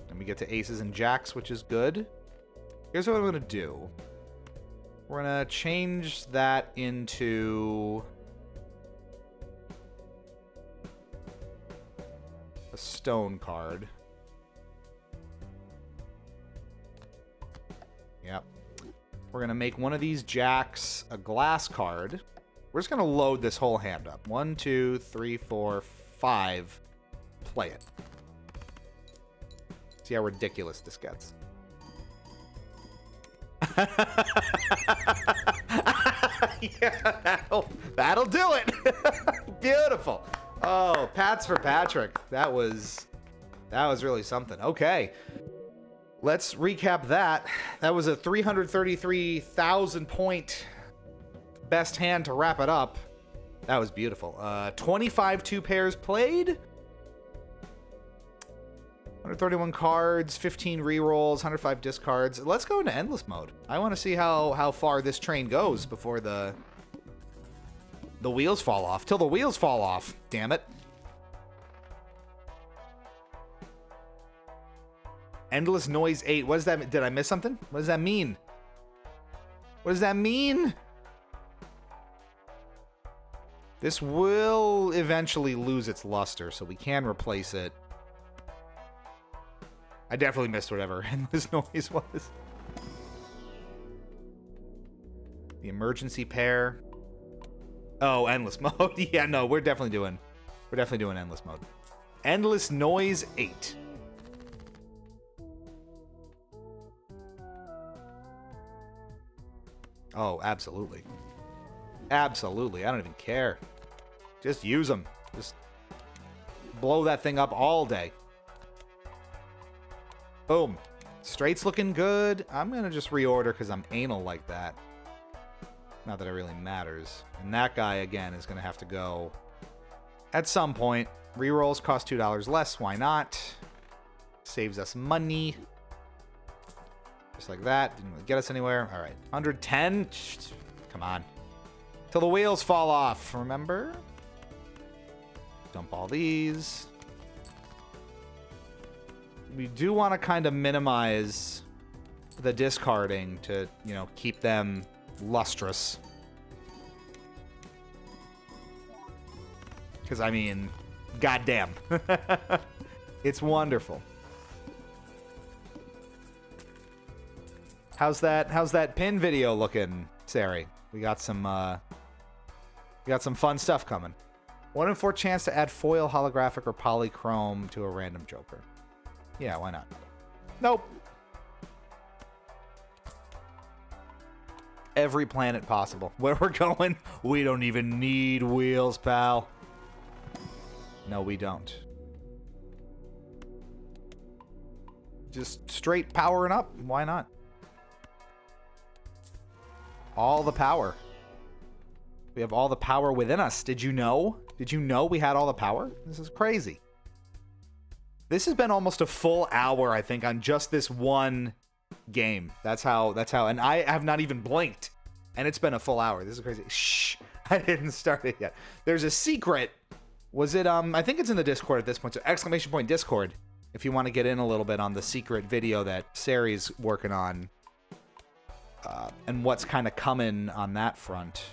And we get to aces and jacks, which is good. Here's what I'm gonna do. We're gonna change that into a stone card. Yep. We're going to make one of these jacks a glass card. We're just going to load this whole hand up. 1, 2, 3, 4, 5. Play it. See how ridiculous this gets. Yeah, that'll do it. Beautiful. Oh, Pats for Patrick. That was really something. Okay. Let's recap that. That was a 333,000 point best hand to wrap it up. That was beautiful. 25 two pairs played. 131 cards, 15 rerolls, 105 discards. Let's go into endless mode. I want to see how far this train goes before the wheels fall off. Till the wheels fall off. Damn it. Endless Noise 8. What does that... Did I miss something? What does that mean? What does that mean? This will eventually lose its luster, so we can replace it. I definitely missed whatever Endless Noise was. The emergency pair. Oh, endless mode. Yeah, no, we're definitely doing endless mode. Endless Noise 8. Oh, absolutely. Absolutely. I don't even care. Just use them. Just blow that thing up all day. Boom. Straight's looking good. I'm going to just reorder because I'm anal like that. Not that it really matters. And that guy, again, is going to have to go at some point. Rerolls cost $2 less. Why not? Saves us money. Just like that. Didn't really get us anywhere. All right. 110. Come on. Till the wheels fall off. Remember? Dump all these. We do want to kind of minimize the discarding to, you know, keep them lustrous. Because, I mean, goddamn. It's wonderful. How's that pin video looking, Sari? We got some fun stuff coming. 1 in 4 chance to add foil, holographic, or polychrome to a random Joker. Yeah, why not? Nope. Every planet possible. Where we're going, we don't even need wheels, pal. No, we don't. Just straight powering up. Why not? All the power. We have all the power within us. Did you know? Did you know we had all the power? This is crazy. This has been almost a full hour, I think, on just this one game. That's how, and I have not even blinked. And it's been a full hour. This is crazy. Shh. I didn't start it yet. There's a secret. Was it, I think it's in the Discord at this point. So exclamation point Discord. If you want to get in a little bit on the secret video that Sari's working on. And what's kind of coming on that front.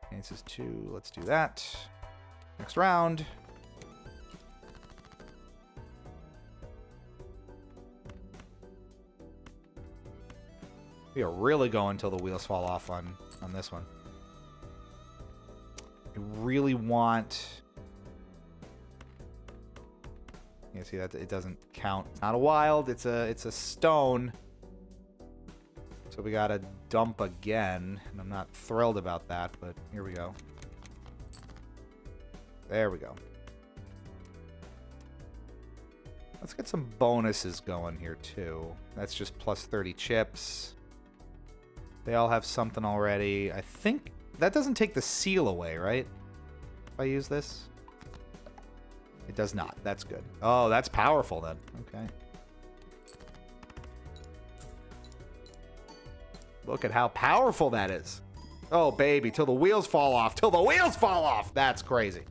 Okay, this is 2. Let's do that. Next round. We are really going till the wheels fall off on this one. I really want... You see that it doesn't count. It's not a wild, it's a stone. So we gotta dump again, and I'm not thrilled about that, but here we go. There we go. Let's get some bonuses going here too. That's just plus 30 chips. They all have something already. I think that doesn't take the seal away, right? If I use this? It does not. That's good. Oh, that's powerful then. Okay. Look at how powerful that is. Oh, baby. Till the wheels fall off. Till the wheels fall off. That's crazy.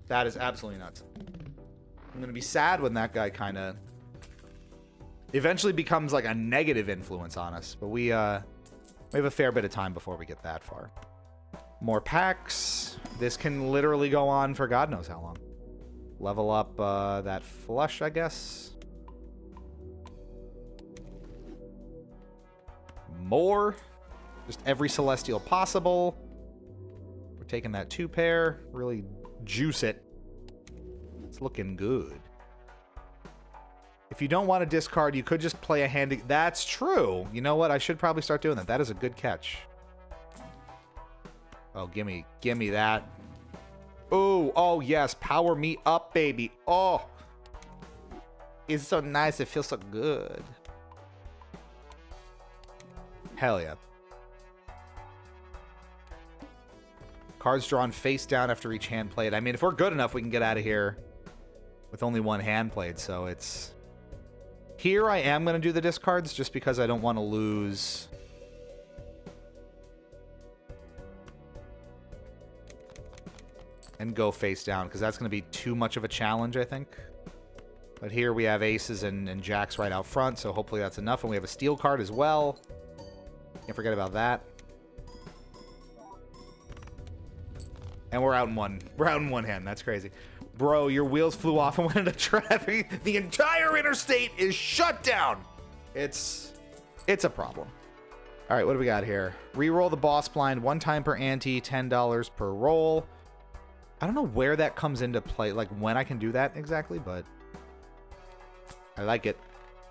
That is absolutely nuts. I'm going to be sad when that guy kind of eventually becomes like a negative influence on us. But we have a fair bit of time before we get that far. More PAX. This can literally go on for God knows how long. Level up that flush, I guess. More. Just every celestial possible. We're taking that 2 pair. Really juice it. It's looking good. If you don't want to discard, you could just play a handy... That's true. You know what? I should probably start doing that. That is a good catch. Oh, gimme that. Ooh, oh yes. Power me up, baby. Oh. It's so nice. It feels so good. Hell yeah. Cards drawn face down after each hand played. I mean, if we're good enough, we can get out of here with only one hand played, so it's... Here I am going to do the discards just because I don't want to lose... and go face down, because that's going to be too much of a challenge, I think. But here we have aces and jacks right out front, so hopefully that's enough. And we have a steel card as well. Can't forget about that. And we're out in one. We're out in one hand. That's crazy. Bro, your wheels flew off and went into traffic. The entire interstate is shut down. It's a problem. All right, what do we got here? Reroll the boss blind 1 time per ante, $10 per roll. I don't know where that comes into play, like when I can do that exactly, but I like it.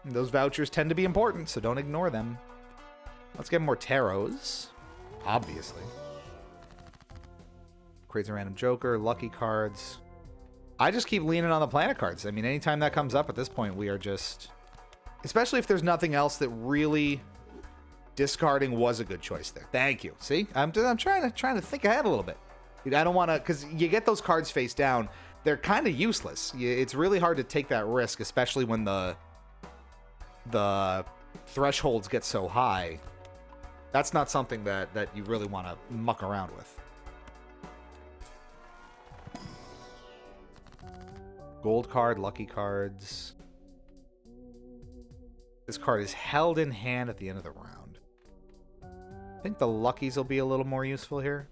Those vouchers tend to be important, so don't ignore them. Let's get more tarots, obviously. Creates a random joker, lucky cards. I just keep leaning on the planet cards. I mean, anytime that comes up at this point, we are just... Especially if there's nothing else that really... Discarding was a good choice there. Thank you. See? I'm trying to think ahead a little bit. I don't want to... Because you get those cards face down, they're kind of useless. It's really hard to take that risk, especially when the thresholds get so high. That's not something that you really want to muck around with. Gold card, lucky cards. This card is held in hand at the end of the round. I think the luckies will be a little more useful here.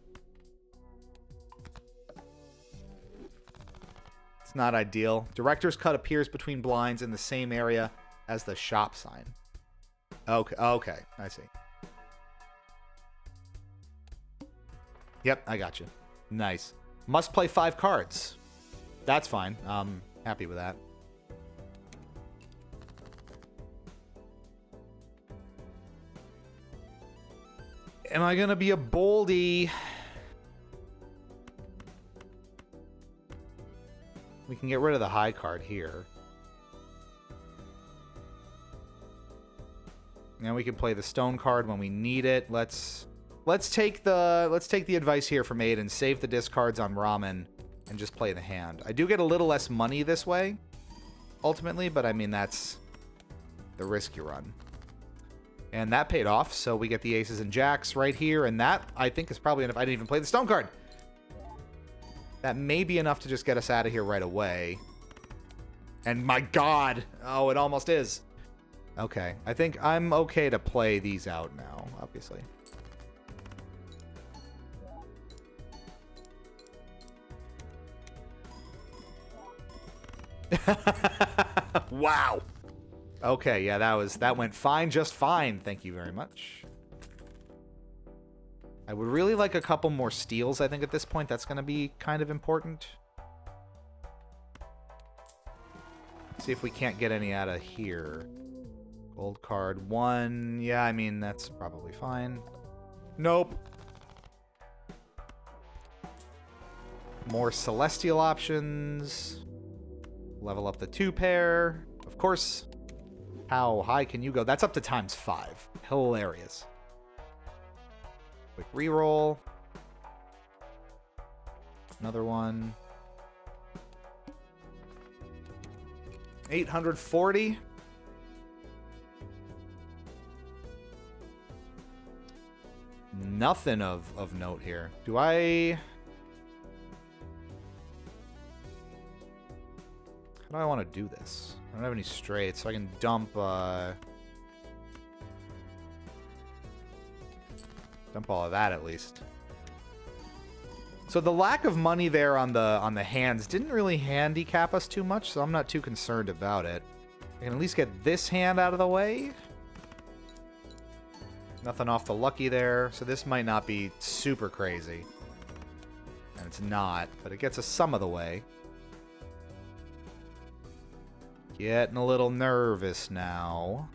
It's not ideal. Director's cut appears between blinds in the same area as the shop sign. Okay, I see. Yep, I got you. Nice. Must play 5 cards. That's fine. I'm happy with that. Am I gonna be a boldy? We can get rid of the high card here. Now we can play the stone card when we need it. Let's take the advice here from Aiden. Save the discards on Ramen and just play the hand. I do get a little less money this way, ultimately, but I mean, that's the risk you run. And that paid off, so we get the aces and jacks right here, and that, I think, is probably enough. I didn't even play the stone card. That may be enough to just get us out of here right away. And my god! Oh, it almost is. Okay, I think I'm okay to play these out now, obviously. Wow. Okay, yeah, that went fine, just fine. Thank you very much. I would really like a couple more steals, I think, at this point. That's going to be kind of important. See if we can't get any out of here. Gold card 1. Yeah, I mean, that's probably fine. Nope. More celestial options. Level up the 2 pair. Of course. How high can you go? That's up to ×5. Hilarious. Quick reroll. Another one. 840. Nothing of note here. Do I... How do I want to do this? I don't have any straights, so I can dump dump all of that at least. So the lack of money there on the hands didn't really handicap us too much, so I'm not too concerned about it. I can at least get this hand out of the way. Nothing off the lucky there, so this might not be super crazy. And it's not, but it gets us some of the way. Getting a little nervous now.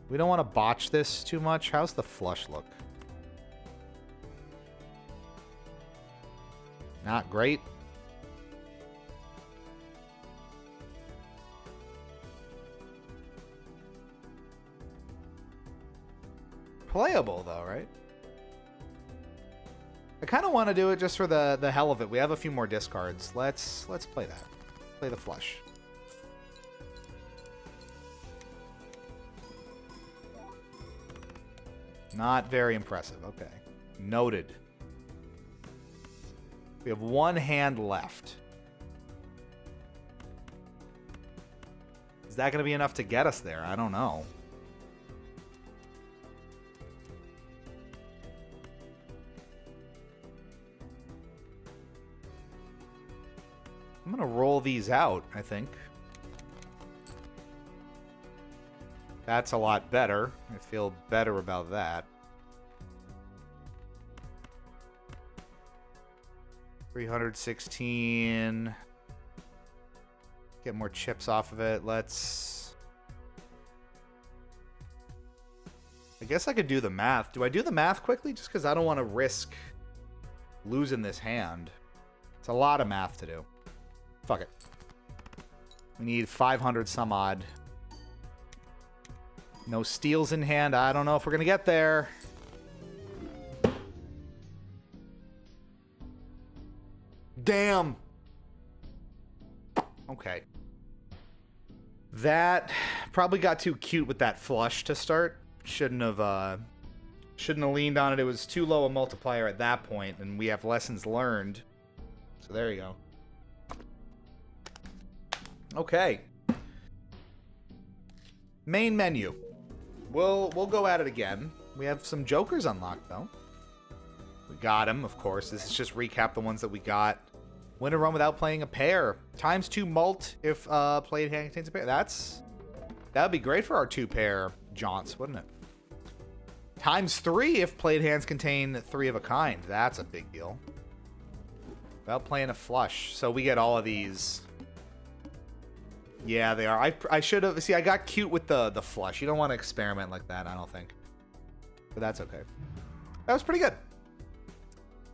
We don't want to botch this too much. How's the flush look? Not great. Playable, though, right? I kind of want to do it just for the hell of it. We have a few more discards. Let's play that. Play the flush. Not very impressive. Okay. Noted. We have one hand left. Is that going to be enough to get us there? I don't know. I'm going to roll these out, I think. That's a lot better. I feel better about that. 316. Get more chips off of it. Let's... I guess I could do the math. Do I do the math quickly? Just because I don't want to risk losing this hand. It's a lot of math to do. Fuck it. We need 500 some odd. No steals in hand. I don't know if we're going to get there. Damn. Okay. That probably got too cute with that flush to start. Shouldn't have leaned on it. It was too low a multiplier at that point, and we have lessons learned. So there you go. Okay. Main menu. We'll go at it again. We have some jokers unlocked, though. We got him, of course. This is just recap the ones that we got. Win a run without playing a pair. ×2 mult if played hand contains a pair. That would be great for our 2-pair jaunts, wouldn't it? ×3 if played hands contain 3 of a kind. That's a big deal. Without playing a flush. So we get all of these. Yeah, they are. I should have... See, I got cute with the flush. You don't want to experiment like that, I don't think. But that's okay. That was pretty good.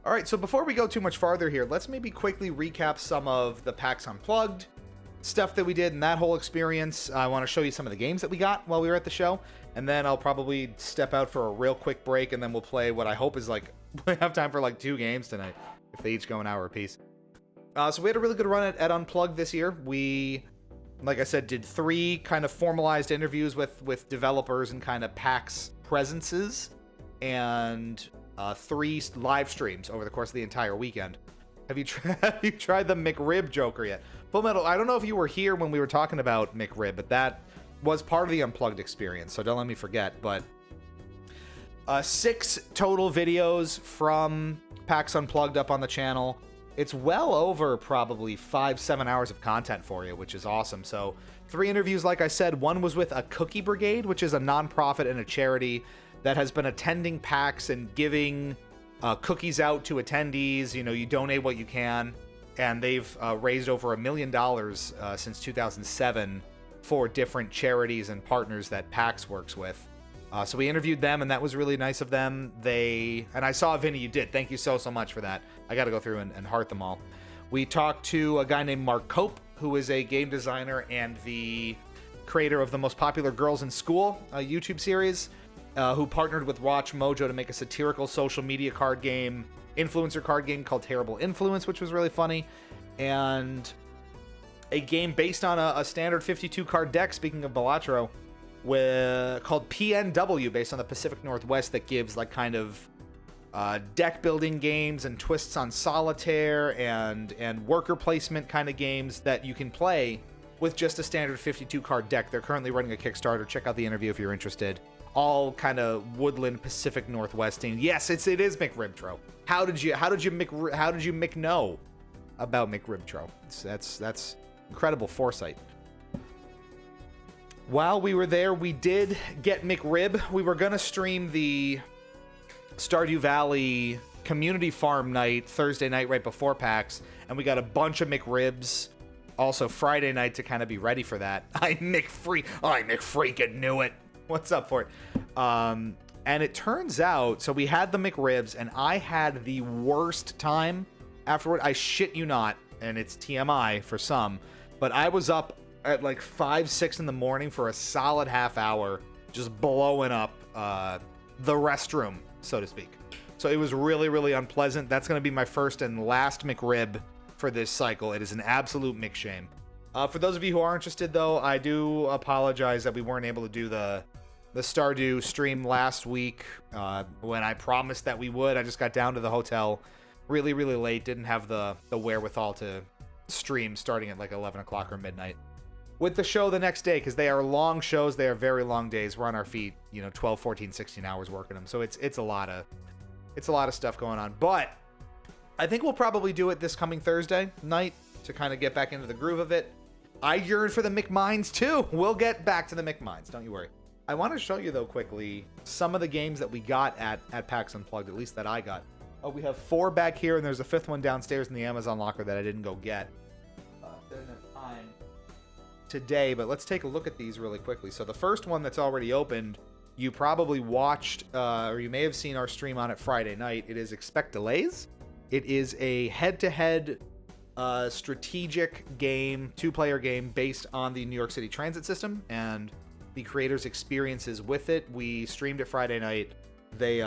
All right, so before we go too much farther here, let's maybe quickly recap some of the PAX Unplugged stuff that we did in that whole experience. I want to show you some of the games that we got while we were at the show. And then I'll probably step out for a real quick break, and then we'll play what I hope is like... we have time for like 2 games tonight, if they each go an hour apiece. So we had a really good run at Unplugged this year. We... like I said, did 3 kind of formalized interviews with developers and kind of PAX presences, and 3 live streams over the course of the entire weekend. Have you tried the McRib Joker yet? Full Metal, I don't know if you were here when we were talking about McRib, but that was part of the Unplugged experience, so don't let me forget. But 6 total videos from PAX Unplugged up on the channel. It's well over probably 5-7 hours of content for you, which is awesome. So 3 interviews, like I said. One was with a Cookie Brigade, which is a nonprofit and a charity that has been attending PAX and giving cookies out to attendees. You know, you donate what you can. And they've raised over $1 million since 2007 for different charities and partners that PAX works with. So we interviewed them, and that was really nice of them. And I saw, Vinny, you did. Thank you so much for that. I got to go through and heart them all. We talked to a guy named Mark Cope, who is a game designer and the creator of the most popular Girls in School YouTube series, who partnered with Watch Mojo to make a satirical social media card game, influencer card game called Terrible Influence, which was really funny, and a game based on a standard 52 card deck, speaking of Balatro, called PNW, based on the Pacific Northwest, that gives like kind of deck building games and twists on solitaire and worker placement kind of games that you can play with just a standard 52 card deck. They're currently running a Kickstarter. Check out the interview if you're interested. All kind of woodland Pacific Northwesting. Yes, it is McRibtro. How did you McKnow about McRibtro? That's incredible foresight. While we were there, we did get McRib. We were gonna stream the Stardew Valley community farm night Thursday night right before PAX, and we got a bunch of McRibs also Friday night to kind of be ready for that. I McFreakin' knew it. What's up for it? And it turns out, so we had the McRibs, and I had the worst time afterward. I shit you not, and it's TMI for some, but I was up at like 5-6 in the morning for a solid half hour, just blowing up the restroom, so to speak. So it was really, really unpleasant. That's going to be my first and last McRib for this cycle. It is an absolute McShame. For those of you who are interested, though, I do apologize that we weren't able to do the Stardew stream last week when I promised that we would. I just got down to the hotel really, really late. Didn't have the wherewithal to stream starting at like 11 o'clock or midnight. With the show the next day, because they are long shows. They are very long days. We're on our feet, 12, 14, 16 hours working them. So it's a lot of stuff going on. But I think we'll probably do it this coming Thursday night to kind of get back into the groove of it. I yearn for the McMines too. We'll get back to the McMines. Don't you worry. I want to show you, though, quickly, some of the games that we got at PAX Unplugged, at least that I got. We have 4 back here, and there's a 5th one downstairs in the Amazon locker that I didn't go get. Didn't have time today, but let's take a look at these really quickly. So the first one that's already opened, you probably watched, or you may have seen our stream on it Friday night. It is Expect Delays. It is a head-to-head strategic game, 2-player game based on the New York City transit system and the creators' experiences with it. We streamed it Friday night. They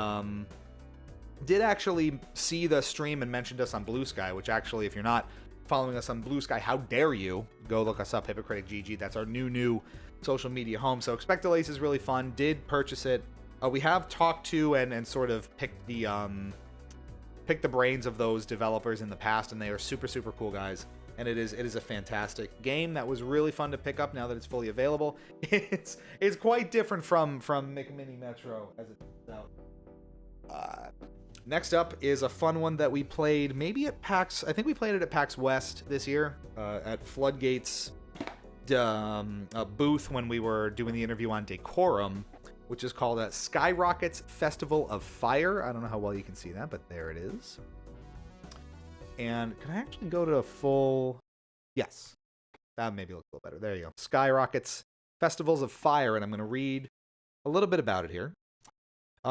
did actually see the stream and mentioned us on Blue Sky, which actually, if you're not following us on Blue Sky, how dare you? Go look us up, Hypocritic GG. That's our new social media home. So Expect Delays is really fun. Did purchase it. We have talked to and sort of picked the brains of those developers in the past, and they are super, super cool guys. And it is a fantastic game that was really fun to pick up now that it's fully available. It's quite different from McMini Metro, as it turns out. Next up is a fun one that we played maybe at PAX. I think we played it at PAX West this year at Floodgate's booth when we were doing the interview on Decorum, which is called Skyrocket's Festival of Fire. I don't know how well you can see that, but there it is. And can I actually go to a full... Yes. That maybe looks a little better. There you go. Skyrocket's Festivals of Fire, and I'm going to read a little bit about it here.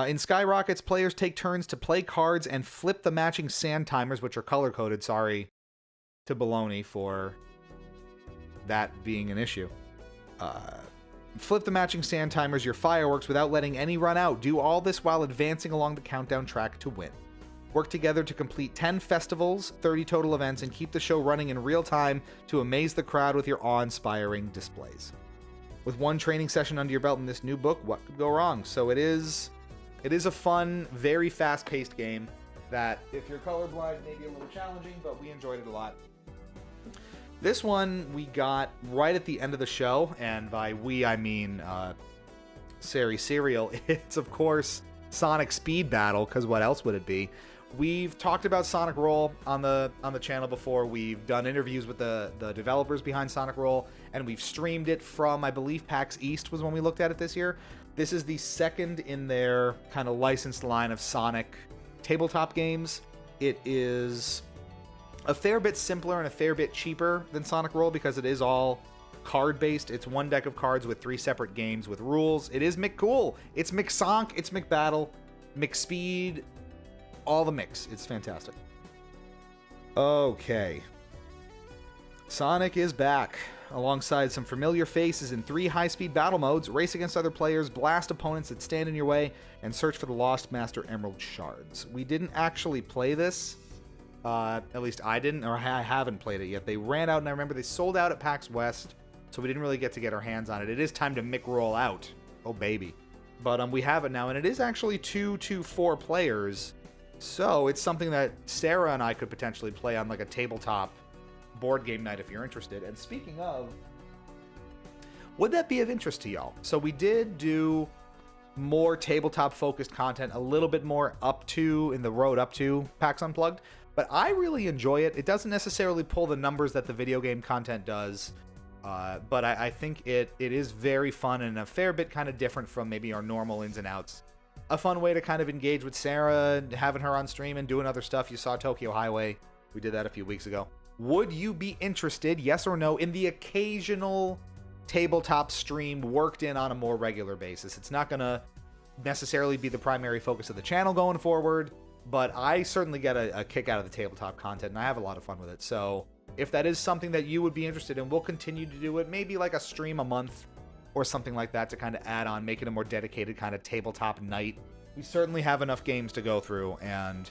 In Skyrockets, players take turns to play cards and flip the matching sand timers, which are color-coded. Sorry to Baloney for that being an issue. Flip the matching sand timers, your fireworks, without letting any run out. Do all this while advancing along the countdown track to win. Work together to complete 10 festivals, 30 total events, and keep the show running in real time to amaze the crowd with your awe-inspiring displays. With one training session under your belt in this new book, what could go wrong? So it is a fun, very fast-paced game that, if you're colorblind, may be a little challenging, but we enjoyed it a lot. This one we got right at the end of the show, and by we, I mean Sari Serial. It's, of course, Sonic Speed Battle, because what else would it be? We've talked about Sonic Roll on the channel before. We've done interviews with the developers behind Sonic Roll, and we've streamed it from, I believe, PAX East was when we looked at it this year. This is the second in their kind of licensed line of Sonic tabletop games. It is a fair bit simpler and a fair bit cheaper than Sonic Roll because it is all card-based. It's one deck of cards with 3 separate games with rules. It is McCool. It's McSonk. It's McBattle. McSpeed. All the mix. It's fantastic. Okay. Sonic is back. Alongside some familiar faces in 3 high-speed battle modes, race against other players, blast opponents that stand in your way, and search for the Lost Master Emerald Shards. We didn't actually play this. At least I didn't, or I haven't played it yet. They ran out, and I remember they sold out at PAX West, so we didn't really get to our hands on it. It is time to McRoll out. Oh, baby. But we have it now, and it is actually 2 to 4 players, so it's something that Sarah and I could potentially play on like a tabletop board game night if you're interested. And speaking of, would that be of interest to y'all? So we did do more tabletop focused content, a little bit more in the road up to PAX Unplugged, but I really enjoy it. It doesn't necessarily pull the numbers that the video game content does, but I think it is very fun and a fair bit kind of different from maybe our normal ins and outs. A fun way to kind of engage with Sarah, having her on stream and doing other stuff. You saw Tokyo Highway. We did that a few weeks ago. Would you be interested, yes or no, in the occasional tabletop stream worked in on a more regular basis? It's not going to necessarily be the primary focus of the channel going forward, but I certainly get a kick out of the tabletop content, and I have a lot of fun with it. So if that is something that you would be interested in, we'll continue to do it, maybe like a stream a month or something like that to kind of add on, make it a more dedicated kind of tabletop night we certainly have enough games to go through, and,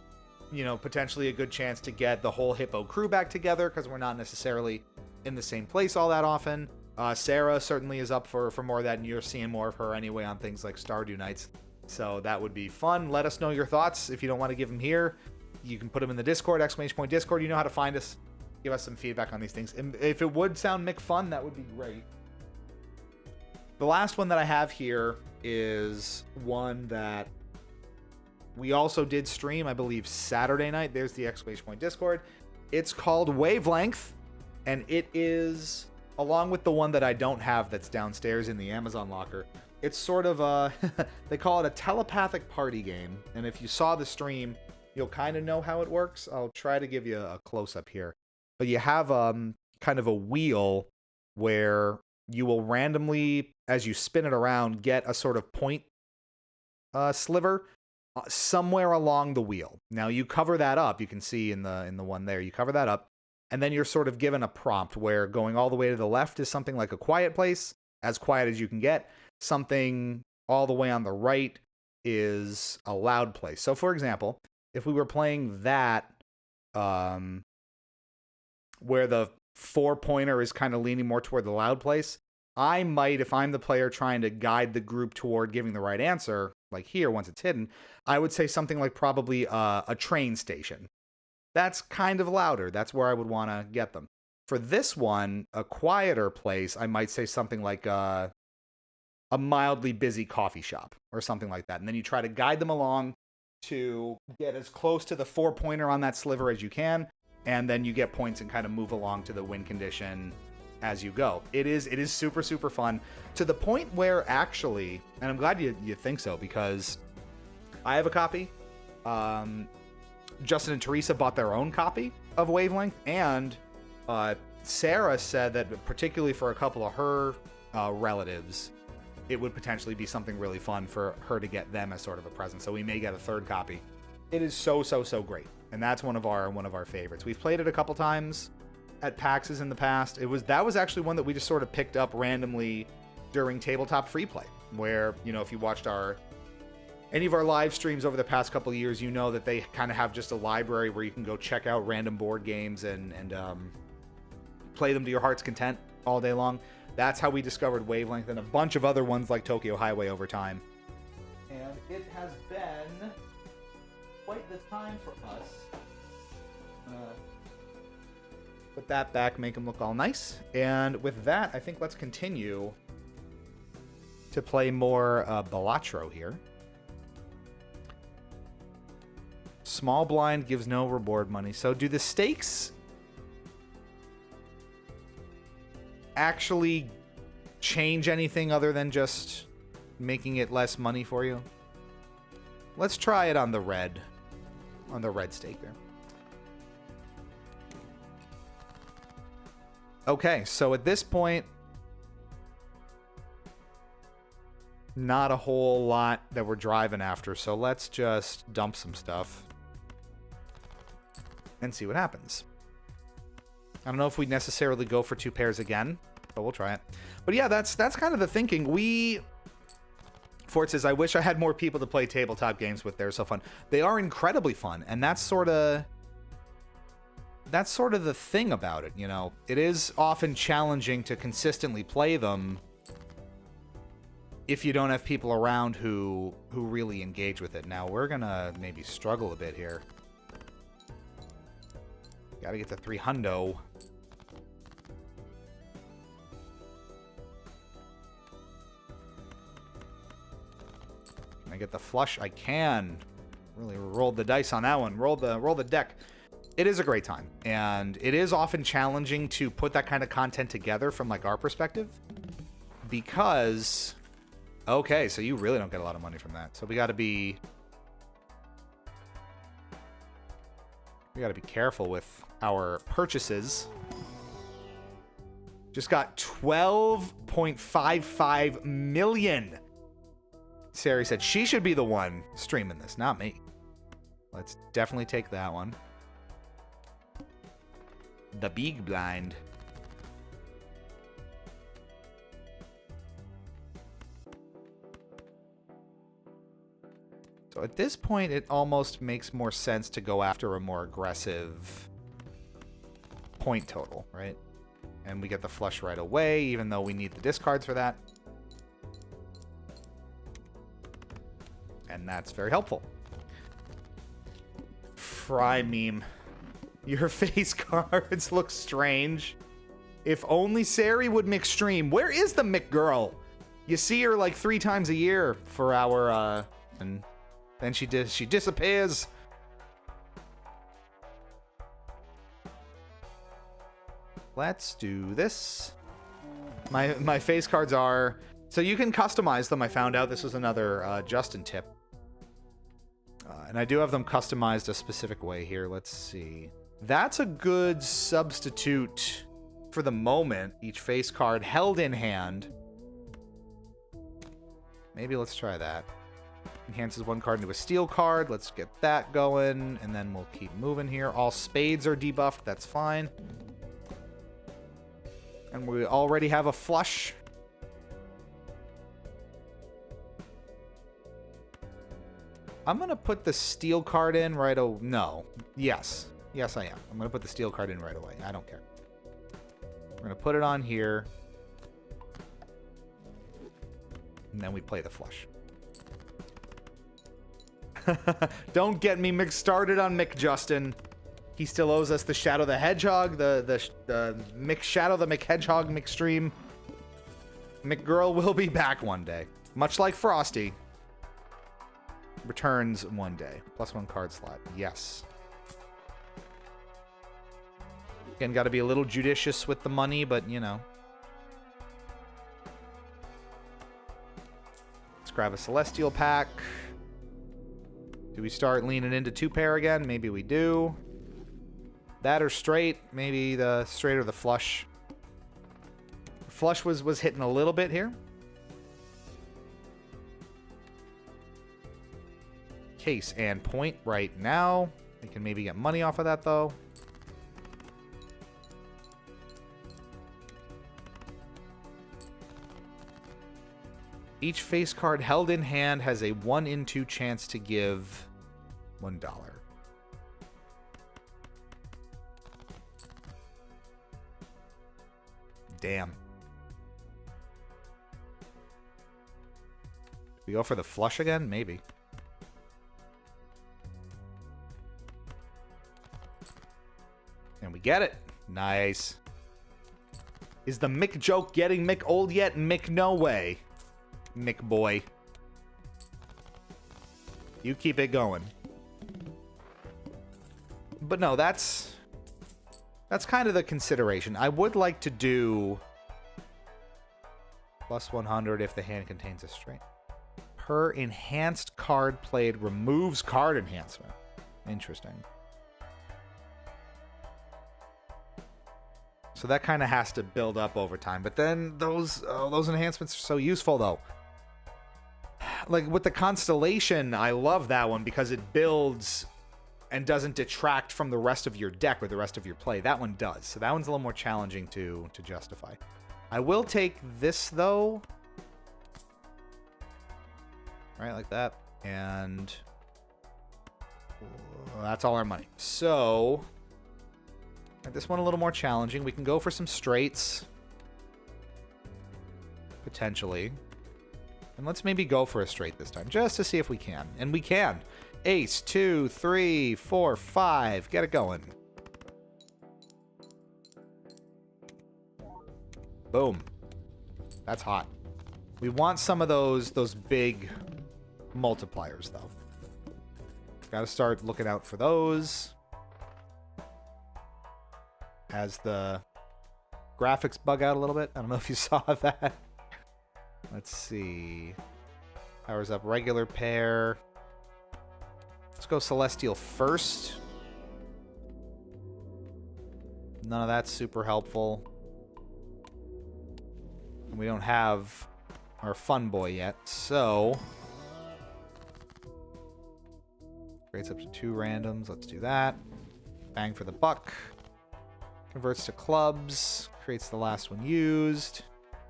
you know, potentially a good chance to get the whole Hippo crew back together, because we're not necessarily in the same place all that often. Sarah certainly is up for more of that, and you're seeing more of her anyway on things like Stardew Nights. So that would be fun. Let us know your thoughts. If you don't want to give them here, you can put them in the Discord, !Discord. You know how to find us. Give us some feedback on these things. And if it would sound McFun, that would be great. The last one that I have here is one that we also did stream, I believe, Saturday night. There's the !Discord. It's called Wavelength, and it is, along with the one that I don't have that's downstairs in the Amazon locker, it's sort of a, they call it a telepathic party game. And if you saw the stream, you'll kind of know how it works. I'll try to give you a close-up here. But you have kind of a wheel where you will randomly, as you spin it around, get a sort of point sliver somewhere along the wheel. Now you cover that up. You can see in the one there, you cover that up, and then you're sort of given a prompt where going all the way to the left is something like a quiet place, as quiet as you can get. Something all the way on the right is a loud place. So for example, if we were playing that, where the 4-pointer is kind of leaning more toward the loud place, I might, if I'm the player trying to guide the group toward giving the right answer, like here, once it's hidden, I would say something like probably a train station. That's kind of louder. That's where I would want to get them. For this one, a quieter place, I might say something like a mildly busy coffee shop or something like that. And then you try to guide them along to get as close to the 4-pointer on that sliver as you can, and then you get points and kind of move along to the win condition as you go. It is super, super fun, to the point where actually, and I'm glad you think so, because I have a copy. Justin and Teresa bought their own copy of Wavelength, and Sarah said that particularly for a couple of her relatives, it would potentially be something really fun for her to get them as sort of a present. So we may get a third copy. It is so, so, so great. And that's one of our favorites. We've played it a couple times at PAXs in the past. That was actually one that we just sort of picked up randomly during Tabletop Free Play, where, you know, if you watched any of our live streams over the past couple of years, you know that they kind of have just a library where you can go check out random board games and play them to your heart's content all day long. That's how we discovered Wavelength and a bunch of other ones like Tokyo Highway over time. And it has been quite the time for us. Put that back, make them look all nice. And with that, I think let's continue to play more Balatro here. Small blind gives no reward money. So do the stakes actually change anything other than just making it less money for you? Let's try it on the red stake there. Okay, so at this point, not a whole lot that we're driving after, so let's just dump some stuff and see what happens. I don't know if we'd necessarily go for 2 pairs again, but we'll try it. But yeah, that's kind of the thinking. Fort says, I wish I had more people to play tabletop games with. They're so fun. They are incredibly fun, and that's sort of the thing about it, you know. It is often challenging to consistently play them if you don't have people around who really engage with it. Now, we're gonna maybe struggle a bit here. Gotta get the 300. Can I get the flush? I can. Really rolled the dice on that one. Roll the deck. It is a great time, and it is often challenging to put that kind of content together from like our perspective, because okay, so you really don't get a lot of money from that. So we got to be careful with our purchases. Just got 12.55 million. Sari said she should be the one streaming this, not me. Let's definitely take that one. The big blind. So At this point, it almost makes more sense to go after a more aggressive point total, right? And we get the flush right away, even though we need the discards for that. And that's very helpful. Fry meme. Your face cards look strange. If only Sari would McStream. Where is the McGirl? You see her like 3 times a year for our, and then she disappears. Let's do this. My face cards are... So you can customize them. I found out this was another Justin tip. And I do have them customized a specific way here. Let's see. That's a good substitute for the moment. Each face card held in hand. Maybe let's try that. Enhances 1 card into a steel card. Let's get that going. And then we'll keep moving here. All spades are debuffed. That's fine. And we already have a flush. I'm going to put the steel card in right away. No. Yes. Yes, I am. I'm going to put the steel card in right away. I don't care. We're going to put it on here. And then we play the flush. Don't get me started on Mick Justin. He still owes us the Shadow the Hedgehog, the Mick Shadow the Mick Hedgehog McStream. McGirl will be back one day. Much like Frosty. Returns one day. +1 card slot. Yes. Again, got to be a little judicious with the money, but, you know. Let's grab a Celestial pack. Do we start leaning into 2-pair again? Maybe we do. That or straight. Maybe the straight or the flush. Flush was hitting a little bit here. Case and point right now. We can maybe get money off of that, though. Each face card held in hand has a 1 in 2 chance to give $1. Damn. We go for the flush again? Maybe. And we get it. Nice. Is the Mick joke getting Mick old yet? Mick, no way. Mick boy. You keep it going. But no, that's kind of the consideration. I would like to do +100 if the hand contains a string. Per enhanced card played removes card enhancement. Interesting. So that kind of has to build up over time. But then those enhancements are so useful, though. Like with the Constellation, I love that one because it builds and doesn't detract from the rest of your deck or the rest of your play. That one does. So that one's a little more challenging to justify. I will take this, though. Right, like that. And that's all our money. So this one a little more challenging. We can go for some straights. Potentially. And let's maybe go for a straight this time, just to see if we can. And we can. Ace, 2, 3, 4, 5. Get it going. Boom. That's hot. We want some of those big multipliers, though. Got to start looking out for those. As the graphics bug out a little bit. I don't know if you saw that. Let's see. Powers up regular pair. Let's go Celestial first. None of that's super helpful. And we don't have our Fun Boy yet, so creates up to 2 randoms. Let's do that. Bang for the buck. Converts to clubs. Creates the last one used.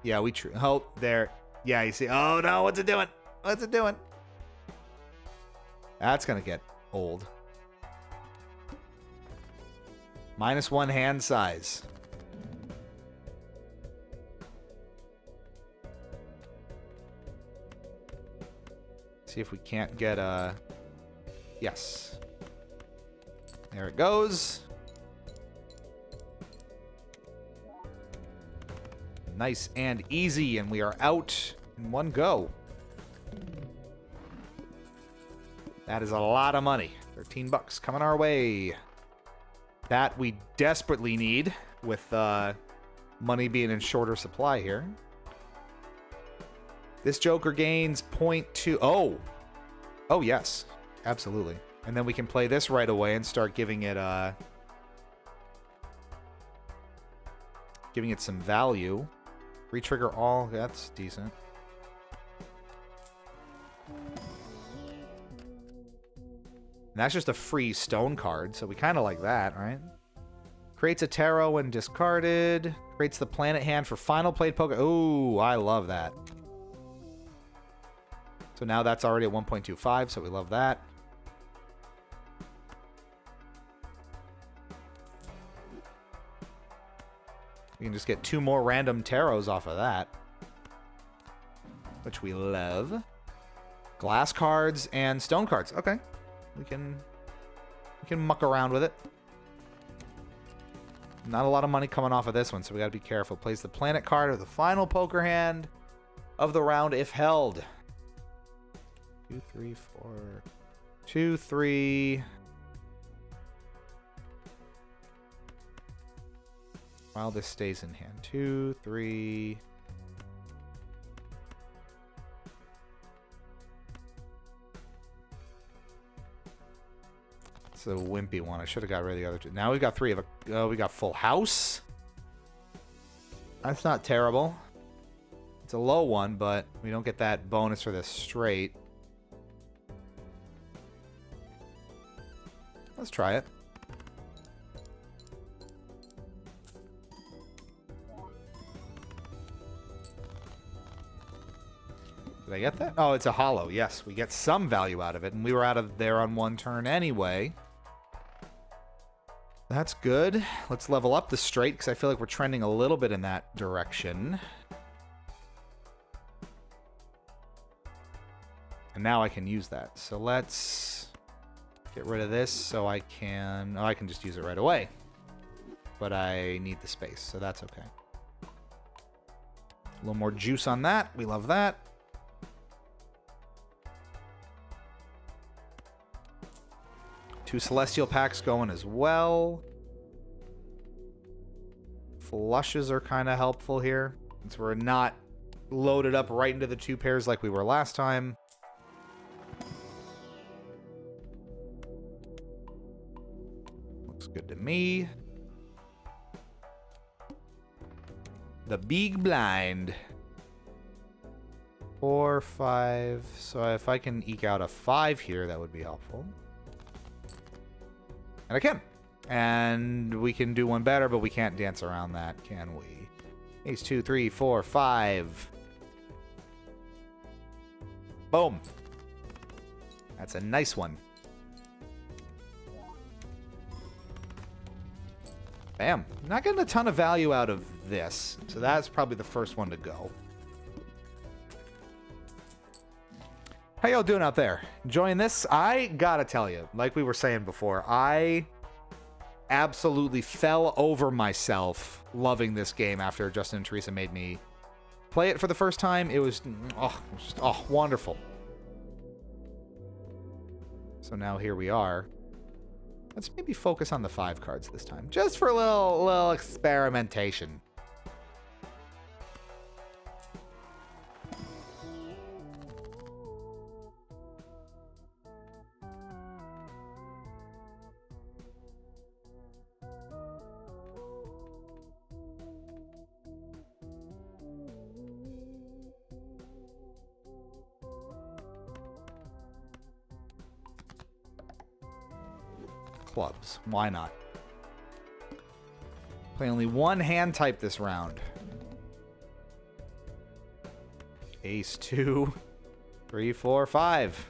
Yeah, we true. Oh, there. Yeah, you see. Oh no, what's it doing? What's it doing? That's going to get old. -1 hand size. See if we can't get a... Yes. There it goes. Nice and easy, and we are out in one go. That is a lot of money. 13 bucks coming our way. That we desperately need with money being in shorter supply here. This Joker gains 0.2. Oh. Oh, yes. Absolutely. And then we can play this right away and start giving it some value. Retrigger all. That's decent. And that's just a free stone card, so we kind of like that, right? Creates a tarot when discarded. Creates the planet hand for final played poker. Oh, I love that. So now that's already at 1.25, so we love that. We can just get 2 more random tarots off of that, which we love. Glass cards and stone cards. Okay. We can muck around with it. Not a lot of money coming off of this one, so we got to be careful. Plays the planet card of the final poker hand of the round if held. 2, 3, 4. 2, 3. While this stays in hand. 2, 3. It's a wimpy one. I should have got rid of the other 2. Now we've got 3 of a... we got full house. That's not terrible. It's a low one, but we don't get that bonus for this straight. Let's try it. Did I get that? Oh, it's a hollow. Yes, we get some value out of it, and we were out of there on 1 turn anyway. That's good. Let's level up the straight, because I feel like we're trending a little bit in that direction. And now I can use that. So let's get rid of this so I can... Oh, I can just use it right away. But I need the space, so that's okay. A little more juice on that. We love that. Two Celestial Packs going as well. Flushes are kind of helpful here, since we're not loaded up right into the 2 pairs like we were last time. Looks good to me. The big blind. 4, 5. So if I can eke out a 5 here, that would be helpful. And I can. And we can do one better, but we can't dance around that, can we? Ace 2, 3, 4, 5. Boom. That's a nice one. Bam. Not getting a ton of value out of this, so that's probably the first one to go. How y'all doing out there? Enjoying this? I gotta tell you, like we were saying before, I absolutely fell over myself loving this game after Justin and Teresa made me play it for the first time. It was, just wonderful. So now here we are. Let's maybe focus on the 5 cards this time, just for a little experimentation. Clubs. Why not? Play only 1 hand type this round. Ace 2, 3, 4, 5.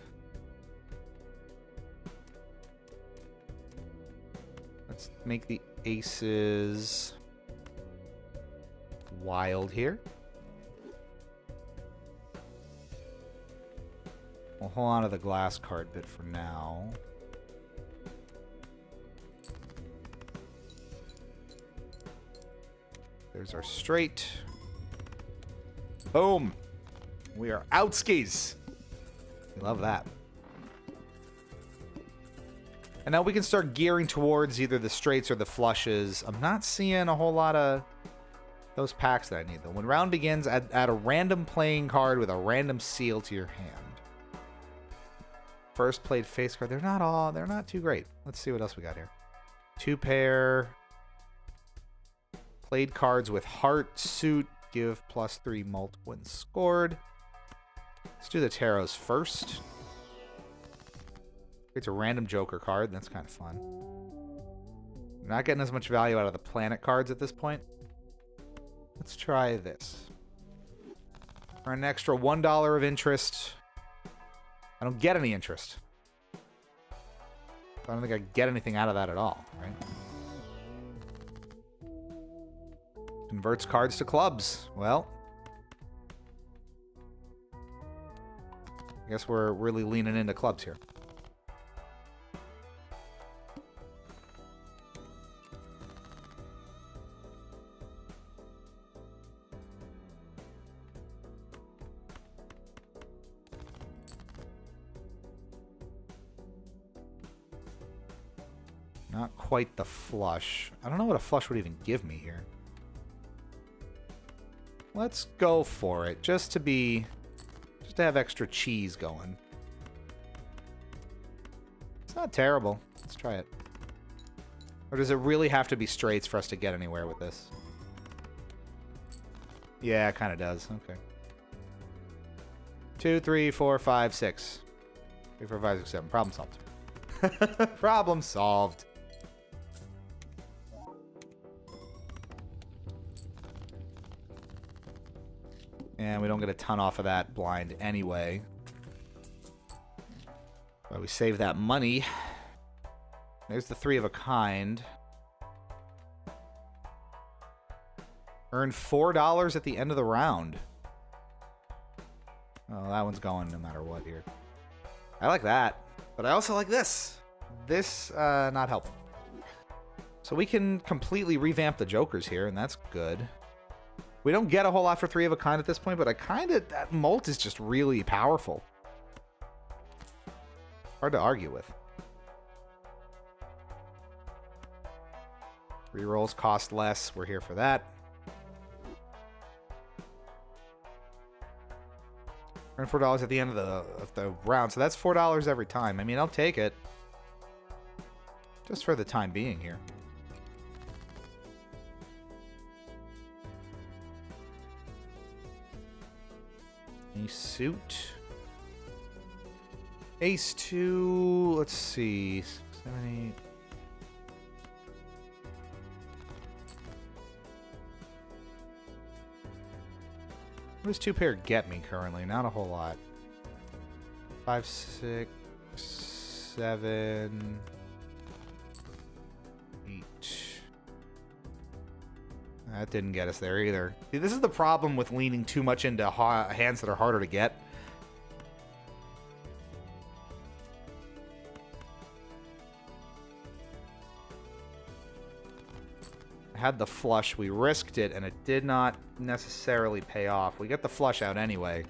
make the aces wild here. We'll hold on to the glass card bit for now. There's our straight. Boom. We are outskis. We love that. And now we can start gearing towards either the straights or the flushes. I'm not seeing a whole lot of those packs that I need, though. When round begins, add a random playing card with a random seal to your hand. First played face card. They're not too great. Let's see what else we got here. 2 pair. Played cards with heart, suit, give +3 mult when scored. Let's do the tarots first. It's a random joker card. That's kind of fun. I'm not getting as much value out of the planet cards at this point. Let's try this. For an extra $1 of interest. I don't get any interest. I don't think I get anything out of that at all, right? Converts cards to clubs. Well, I guess we're really leaning into clubs here. Not quite the flush. I don't know what a flush would even give me here. Let's go for it, just to have extra cheese going. It's not terrible. Let's try it. Or does it really have to be straights for us to get anywhere with this? Yeah, it kind of does. Okay. 2, 3, 4, 5, 6. 3, 4, 5, 6, 7. Problem solved. Problem solved. And we don't get a ton off of that blind anyway. But we save that money. There's the 3 of a kind. Earn $4 at the end of the round. Oh, that one's going no matter what here. I like that. But I also like this. This, not helpful. So we can completely revamp the jokers here, and that's good. We don't get a whole lot for 3 of a kind at this point, but that mult is just really powerful. Hard to argue with. Rerolls cost less. We're here for that. Earn $4 at the end of the round, so that's $4 every time. I mean, I'll take it. Just for the time being here. Suit. Ace 2. Let's see. 7, 8. What does 2 pair get me currently? Not a whole lot. 5, 6, 7, 8. That didn't get us there either. See, this is the problem with leaning too much into hands that are harder to get. I had the flush, we risked it, and it did not necessarily pay off. We get the flush out anyway.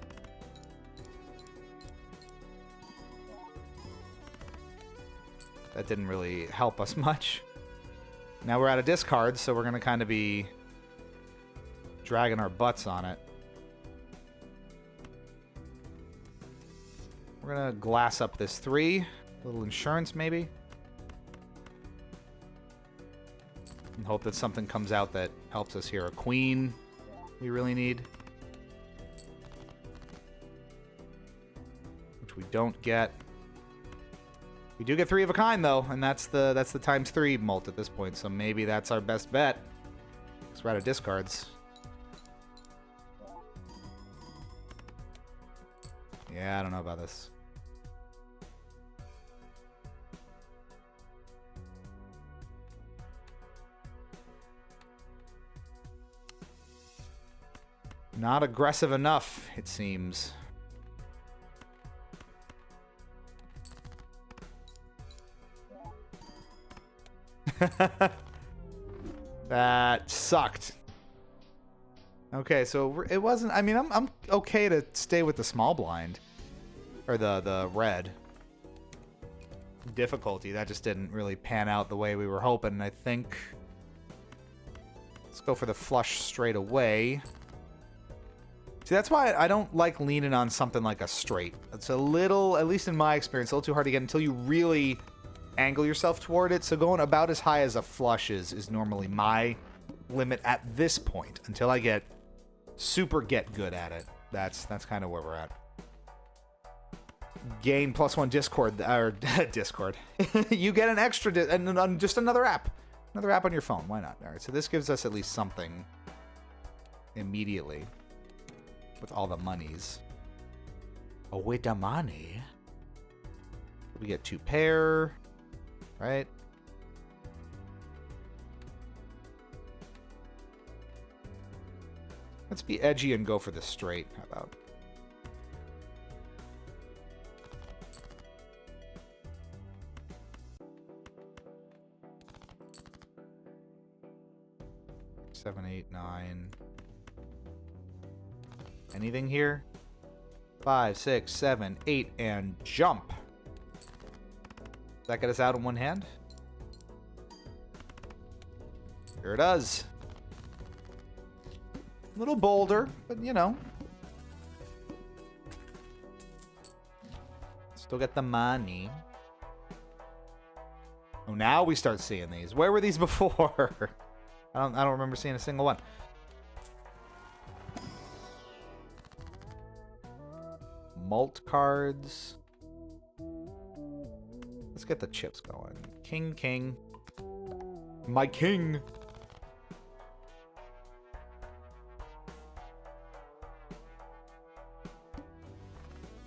That didn't really help us much. Now we're out of discards, so we're going to kind of be dragging our butts on it. We're going to glass up this 3. A little insurance, maybe. And hope that something comes out that helps us here. A queen we really need. Which we don't get. We do get 3 of a kind, though, and that's the ×3 mult at this point, so maybe that's our best bet. Because we're out of discards. Yeah, I don't know about this. Not aggressive enough, it seems. That sucked. Okay, so it wasn't... I mean, I'm okay to stay with the small blind. Or the red. Difficulty. That just didn't really pan out the way we were hoping, I think. Let's go for the flush straight away. See, that's why I don't like leaning on something like a straight. It's a little, at least in my experience, a little too hard to get until you really angle yourself toward it. So going about as high as a flush is normally my limit at this point. Until I get super good at it. That's kind of where we're at. Gain +1 Discord, or Discord. You get an extra, and just another app. Another app on your phone. Why not? All right, so this gives us at least something immediately with all the monies. Oh, with the money. We get 2 pair, right? Let's be edgy and go for the straight. How about? Seven, 8, 9. Anything here? 5, 6, 7, 8, and jump. Does that get us out in one hand? Sure does. A little bolder, but you know. Still get the money. Oh, now we start seeing these. Where were these before? I don't remember seeing a single one. Mult cards. Let's get the chips going. King, king. My king.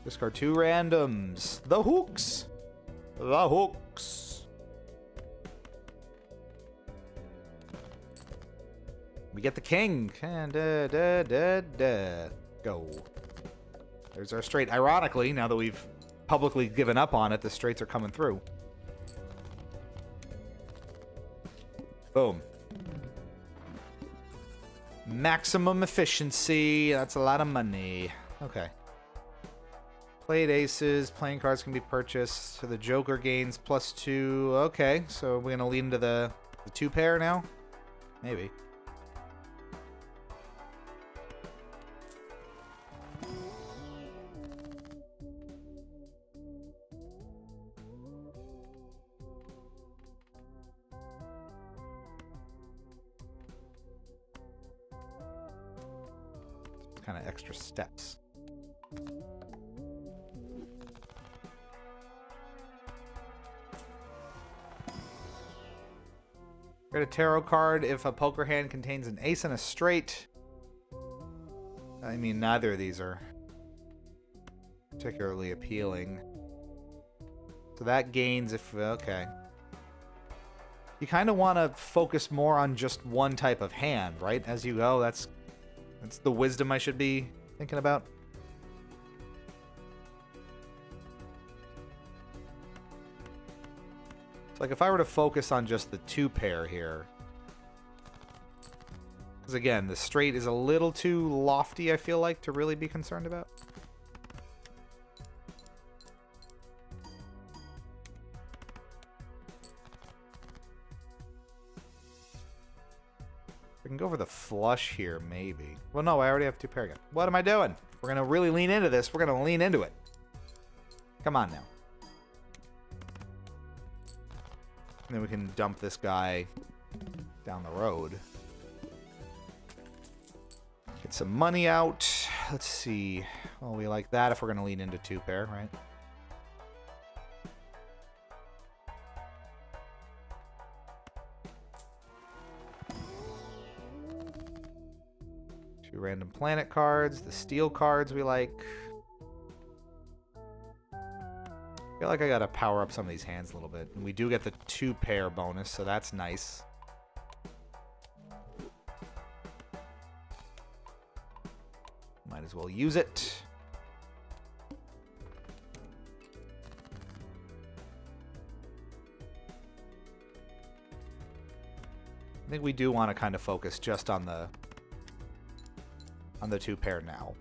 Discard 2 randoms. The hooks. The hooks. We get the king. Go. There's our straight. Ironically, now that we've publicly given up on it, the straights are coming through. Boom. Maximum efficiency. That's a lot of money. Okay. Played aces. Playing cards can be purchased. So the Joker gains +2. Okay, so we're going to lead into the 2 pair now? Maybe. Kind of extra steps. Get a tarot card if a poker hand contains an ace and a straight. I mean, neither of these are particularly appealing. So that gains if... Okay. You kind of want to focus more on just one type of hand, right? As you go, that's the wisdom I should be thinking about. It's like if I were to focus on just the 2 pair here. Because again, the straight is a little too lofty, I feel like, to really be concerned about. We can go for the flush here, maybe. Well, no, I already have 2 pair again. What am I doing? We're going to really lean into this. We're going to lean into it. Come on now. And then we can dump this guy down the road. Get some money out. Let's see. Well, we like that if we're going to lean into 2 pair, right? Random planet cards, the steel cards we like. I feel like I gotta power up some of these hands a little bit. And we do get the 2 pair bonus, so that's nice. Might as well use it. I think we do want to kind of focus just on the 2-pair now.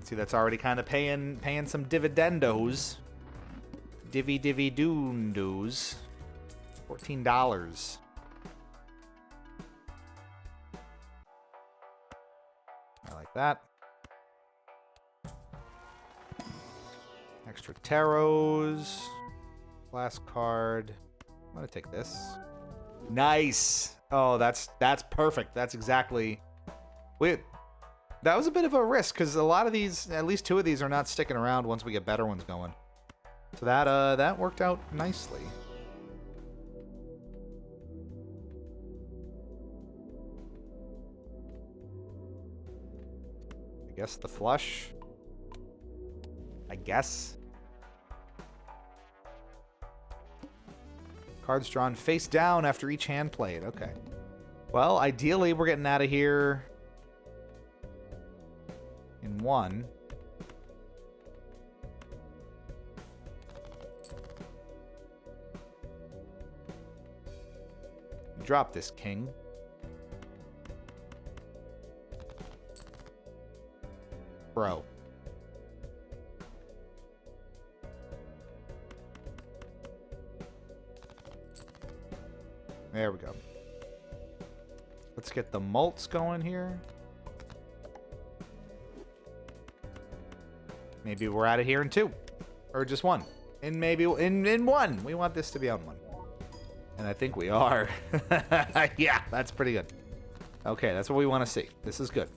See, that's already kind of paying some dividendos. Divvy doondos. $14. I like that. Extra tarots. Last card. I'm gonna take this. Nice. Oh, that's perfect. That's exactly. That was a bit of a risk because a lot of these, at least 2 of these, are not sticking around once we get better ones going. So that worked out nicely. I guess the flush. I guess. Cards drawn face down after each hand played. Okay. Well, ideally, we're getting out of here in 1. Drop this king. Bro. There we go. Let's get the mults going here. Maybe we're out of here in 2. Or just 1. And maybe in 1. We want this to be on 1. And I think we are. Yeah, that's pretty good. Okay, that's what we want to see. This is good.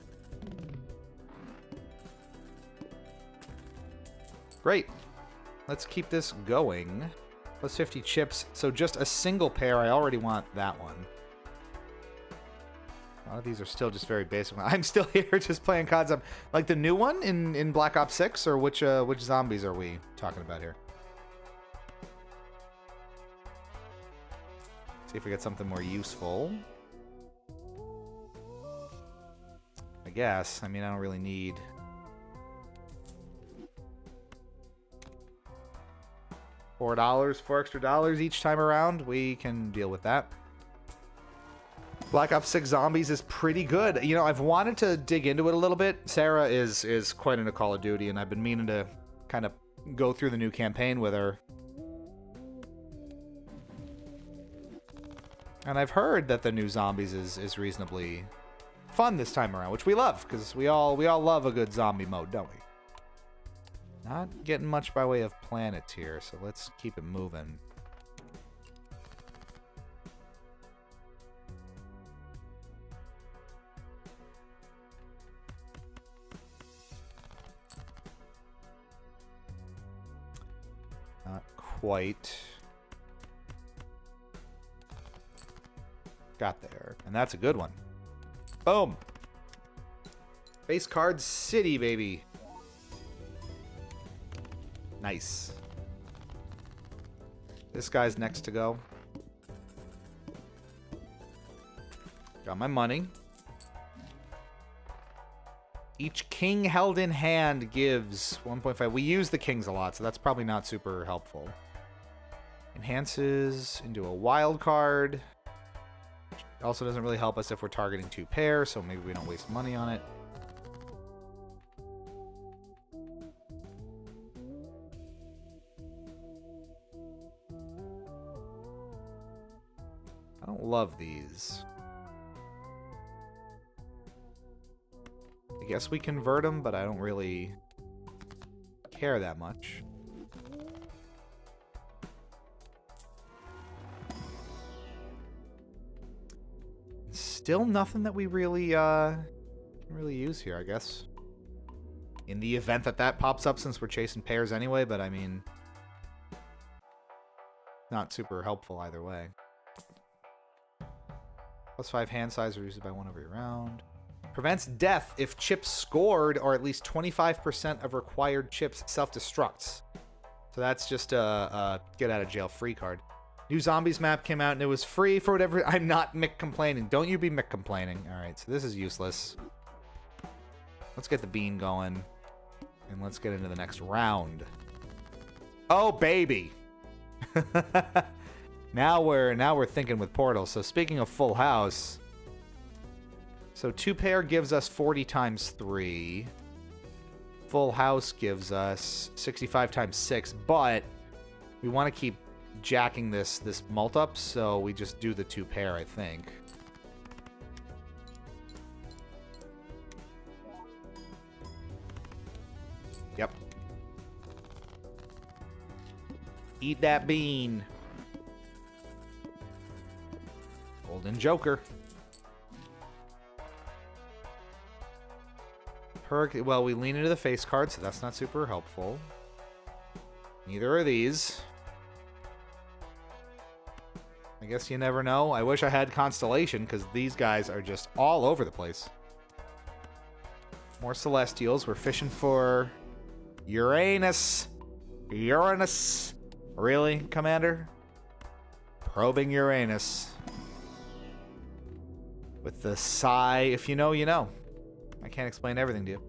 Great. Let's keep this going. Plus 50 chips. So just a single pair. I already want that one. A lot of these are still just very basic. I'm still here just playing CODs. Like the new one in Black Ops 6, or which zombies are we talking about here? See if we get something more useful. I guess. I mean, I don't really need... $4, $4 extra each time around. We can deal with that. Black Ops 6 Zombies is pretty good. You know, I've wanted to dig into it a little bit. Sarah is quite into Call of Duty, and I've been meaning to kind of go through the new campaign with her. And I've heard that the new Zombies is reasonably fun this time around, which we love, because we all love a good zombie mode, don't we? Not getting much by way of planets here, so let's keep it moving. Not quite. Got there. And that's a good one. Boom! Base card city, baby. Nice. This guy's next to go. Got my money. Each king held in hand gives 1.5. We use the kings a lot, so that's probably not super helpful. Enhances into a wild card. Also doesn't really help us if we're targeting 2 pairs, so maybe we don't waste money on it. I don't love these. I guess we convert them, but I don't really care that much. Still nothing that we really can really use here, I guess. In the event that that pops up, since we're chasing pairs anyway, but I mean, not super helpful either way. Plus 5 hand size reduced by 1 every round. Prevents death if chips scored or at least 25% of required chips self-destructs. So that's just a get out of jail free card. New Zombies map came out and it was free for whatever. I'm not Mick complaining. Don't you be Mick complaining. All right, so this is useless. Let's get the bean going. And let's get into the next round. Oh, baby. Now we're thinking with portals. So speaking of full house. So 2-pair gives us 40 times 3. Full house gives us 65 times 6, but we want to keep jacking this mult up, so we just do the 2-pair, I think. Yep. Eat that bean. Golden Joker. Well, we lean into the face card, so that's not super helpful. Neither are these. I guess you never know. I wish I had Constellation, because these guys are just all over the place. More Celestials. We're fishing for Uranus. Uranus. Really, Commander? Probing Uranus. With the sigh, if you know, you know. I can't explain everything to you.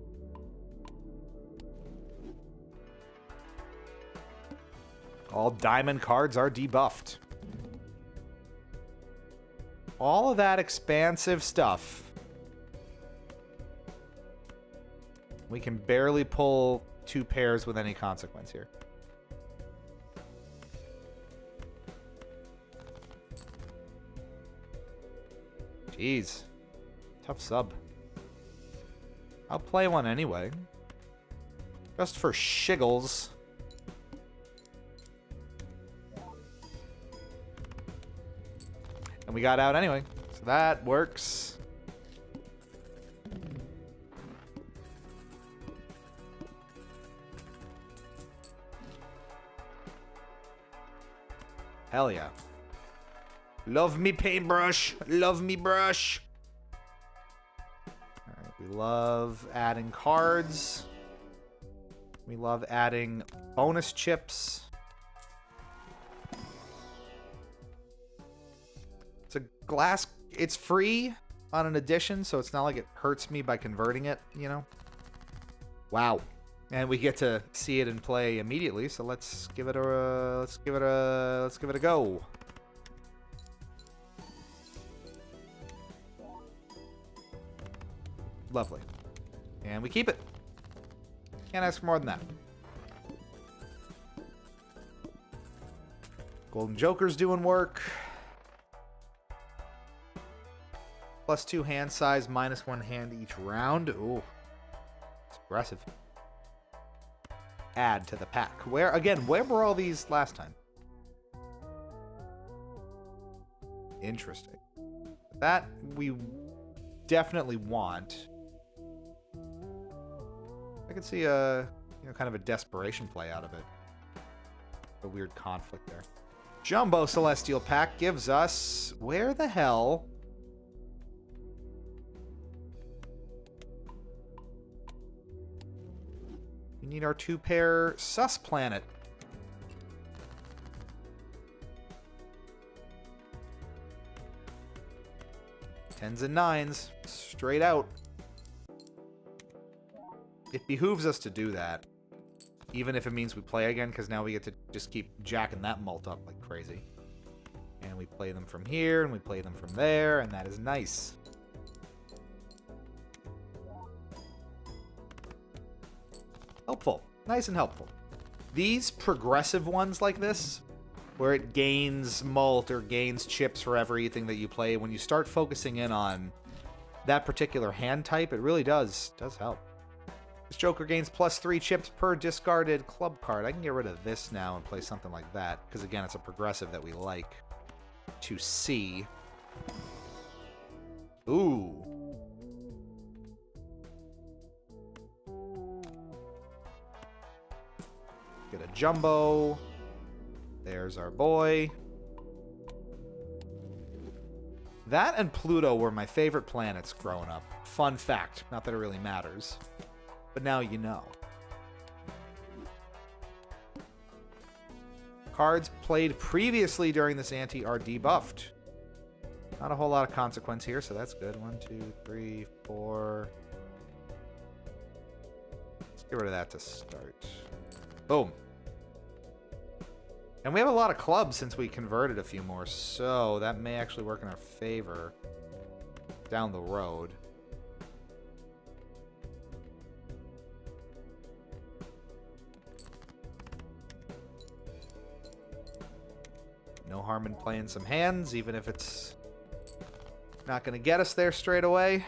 All diamond cards are debuffed. All of that expansive stuff. We can barely pull 2 pairs with any consequence here. Jeez. Tough sub. I'll play one anyway. Just for shiggles. And we got out anyway. So that works. Hell yeah. Love me paintbrush. Love me brush. Alright, we love adding cards. We love adding bonus chips. It's a glass. It's free on an edition, so it's not like it hurts me by converting it, you know? Wow. And we get to see it in play immediately, so let's give it a go. Lovely. And we keep it. Can't ask for more than that. Golden Joker's doing work. +2 hand size, -1 hand each round. Ooh. It's aggressive. Add to the pack. Where were all these last time? Interesting. That we definitely want. I could see a, kind of a desperation play out of it. A weird conflict there. Jumbo Celestial pack gives us, where the hell? We need our 2-pair sus planet. Tens and nines, straight out. It behooves us to do that, even if it means we play again, because now we get to just keep jacking that mult up like crazy. And we play them from here, and we play them from there, and that is nice. Helpful. Nice and helpful. These progressive ones like this, where it gains mult or gains chips for everything that you play, when you start focusing in on that particular hand type, it really does help. This Joker gains +3 chips per discarded club card. I can get rid of this now and play something like that, because again, it's a progressive that we like to see. Ooh. Get a jumbo. There's our boy. That and Pluto were my favorite planets growing up. Fun fact. Not that it really matters. But now you know. Cards played previously during this ante are debuffed. Not a whole lot of consequence here, so that's good. 1, 2, 3, 4. Let's get rid of that to start. Boom. And we have a lot of clubs since we converted a few more, so that may actually work in our favor down the road. No harm in playing some hands, even if it's not going to get us there straight away.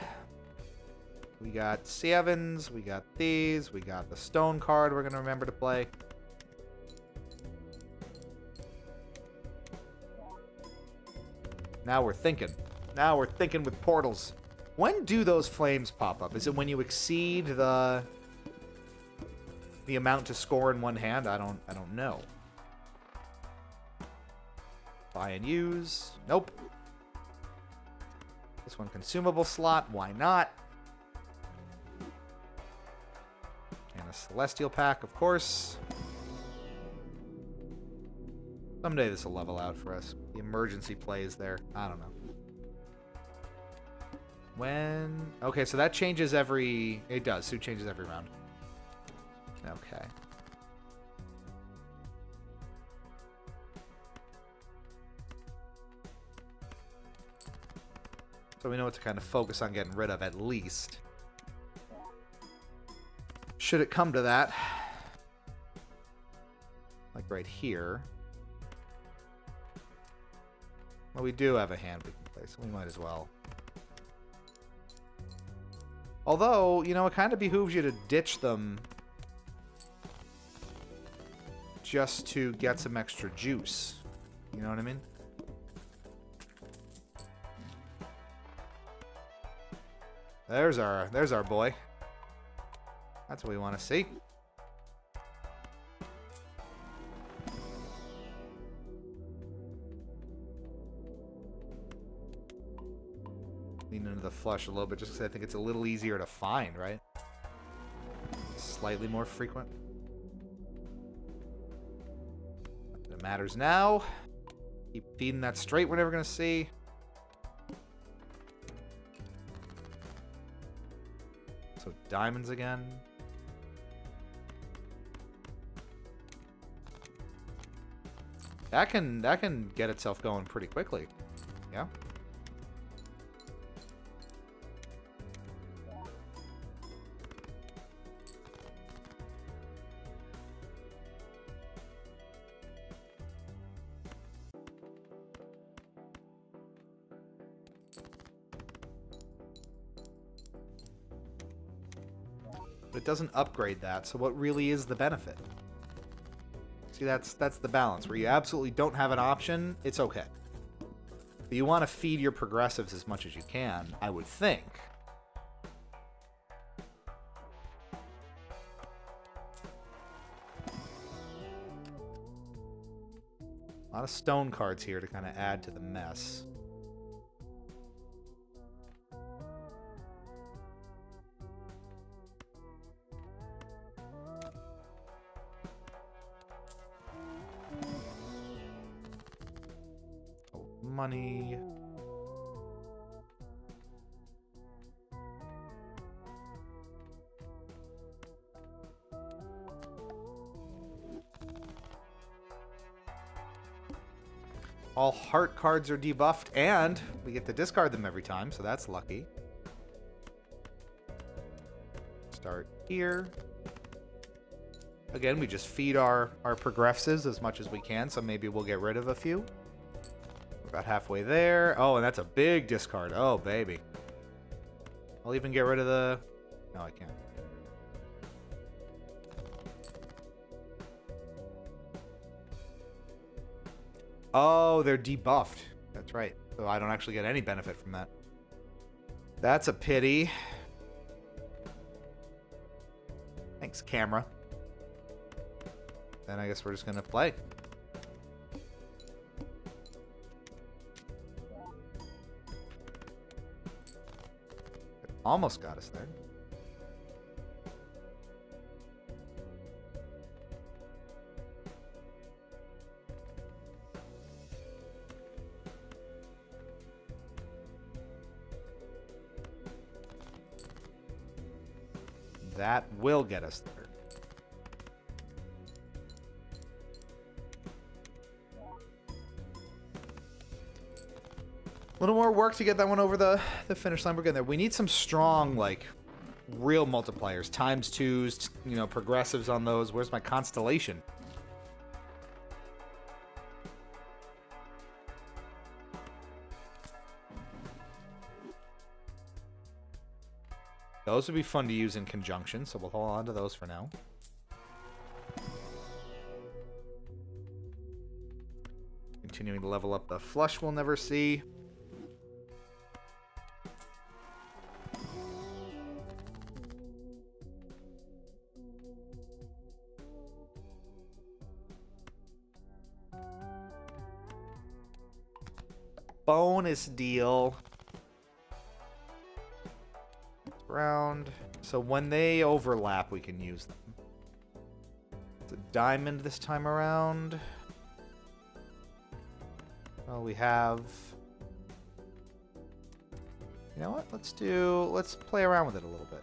We got sevens, we got these, we got the stone card we're going to remember to play. Now we're thinking. Now we're thinking with portals. When do those flames pop up? Is it when you exceed the amount to score in one hand? I don't know. Buy and use. Nope. This one consumable slot. Why not? And a celestial pack, of course. Someday this will level out for us. The emergency play is there. I don't know. When... Okay, so that changes every... It does. So it changes every round. Okay. So we know what to kind of focus on getting rid of, at least. Should it come to that. Like right here. Well, we do have a hand we can play, so we might as well. Although, you know, it kind of behooves you to ditch them just to get some extra juice. You know what I mean? There's our boy. That's what we want to see. Lean into the flush a little bit just because I think it's a little easier to find, right? Slightly more frequent. It matters now. Keep feeding that straight we're never going to see. So diamonds again. That can get itself going pretty quickly. Yeah. But it doesn't upgrade that, so what really is the benefit? See, that's the balance. Where you absolutely don't have an option, it's okay. But you want to feed your progressives as much as you can, I would think. A lot of stone cards here to kind of add to the mess. Money. All heart cards are debuffed, and we get to discard them every time, so that's lucky. Start here. Again, we just feed our progressives as much as we can, so maybe we'll get rid of a few. About halfway there. Oh, and that's a big discard. Oh, baby. I'll even get rid of the... No, I can't. Oh, they're debuffed. That's right. So I don't actually get any benefit from that. That's a pity. Thanks, camera. Then I guess we're just going to play. Almost got us there. That will get us there. A little more work to get that one over the finish line. We're getting there. We need some strong, like, real multipliers. Times twos, you know, progressives on those. Where's my constellation? Those would be fun to use in conjunction, so we'll hold on to those for now. Continuing to level up the flush we'll never see. Bonus deal. Round. So when they overlap, we can use them. It's a diamond this time around. Well, we have... You know what? Let's play around with it a little bit.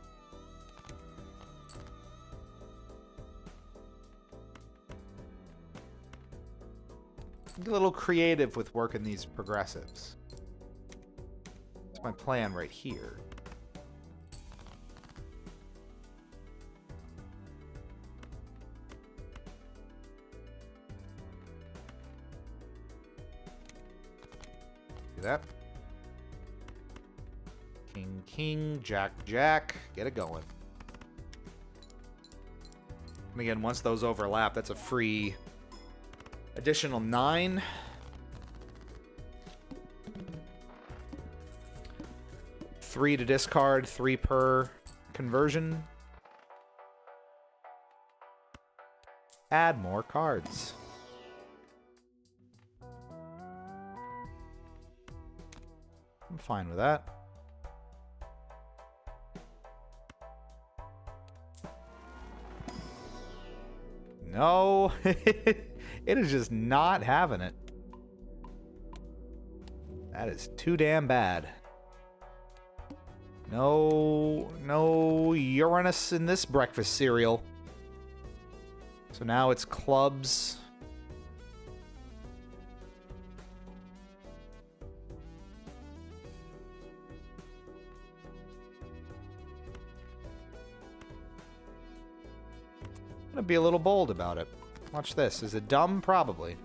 Get a little creative with working these progressives. That's my plan right here. Do that. King, king, jack, jack. Get it going. And again, once those overlap, that's a free additional 9. Three to discard, 3 per conversion. Add more cards. I'm fine with that. No, it is just not having it. That is too damn bad. No Uranus in this breakfast cereal. So now it's clubs. I'm gonna be a little bold about it. Watch this. Is it dumb? Probably.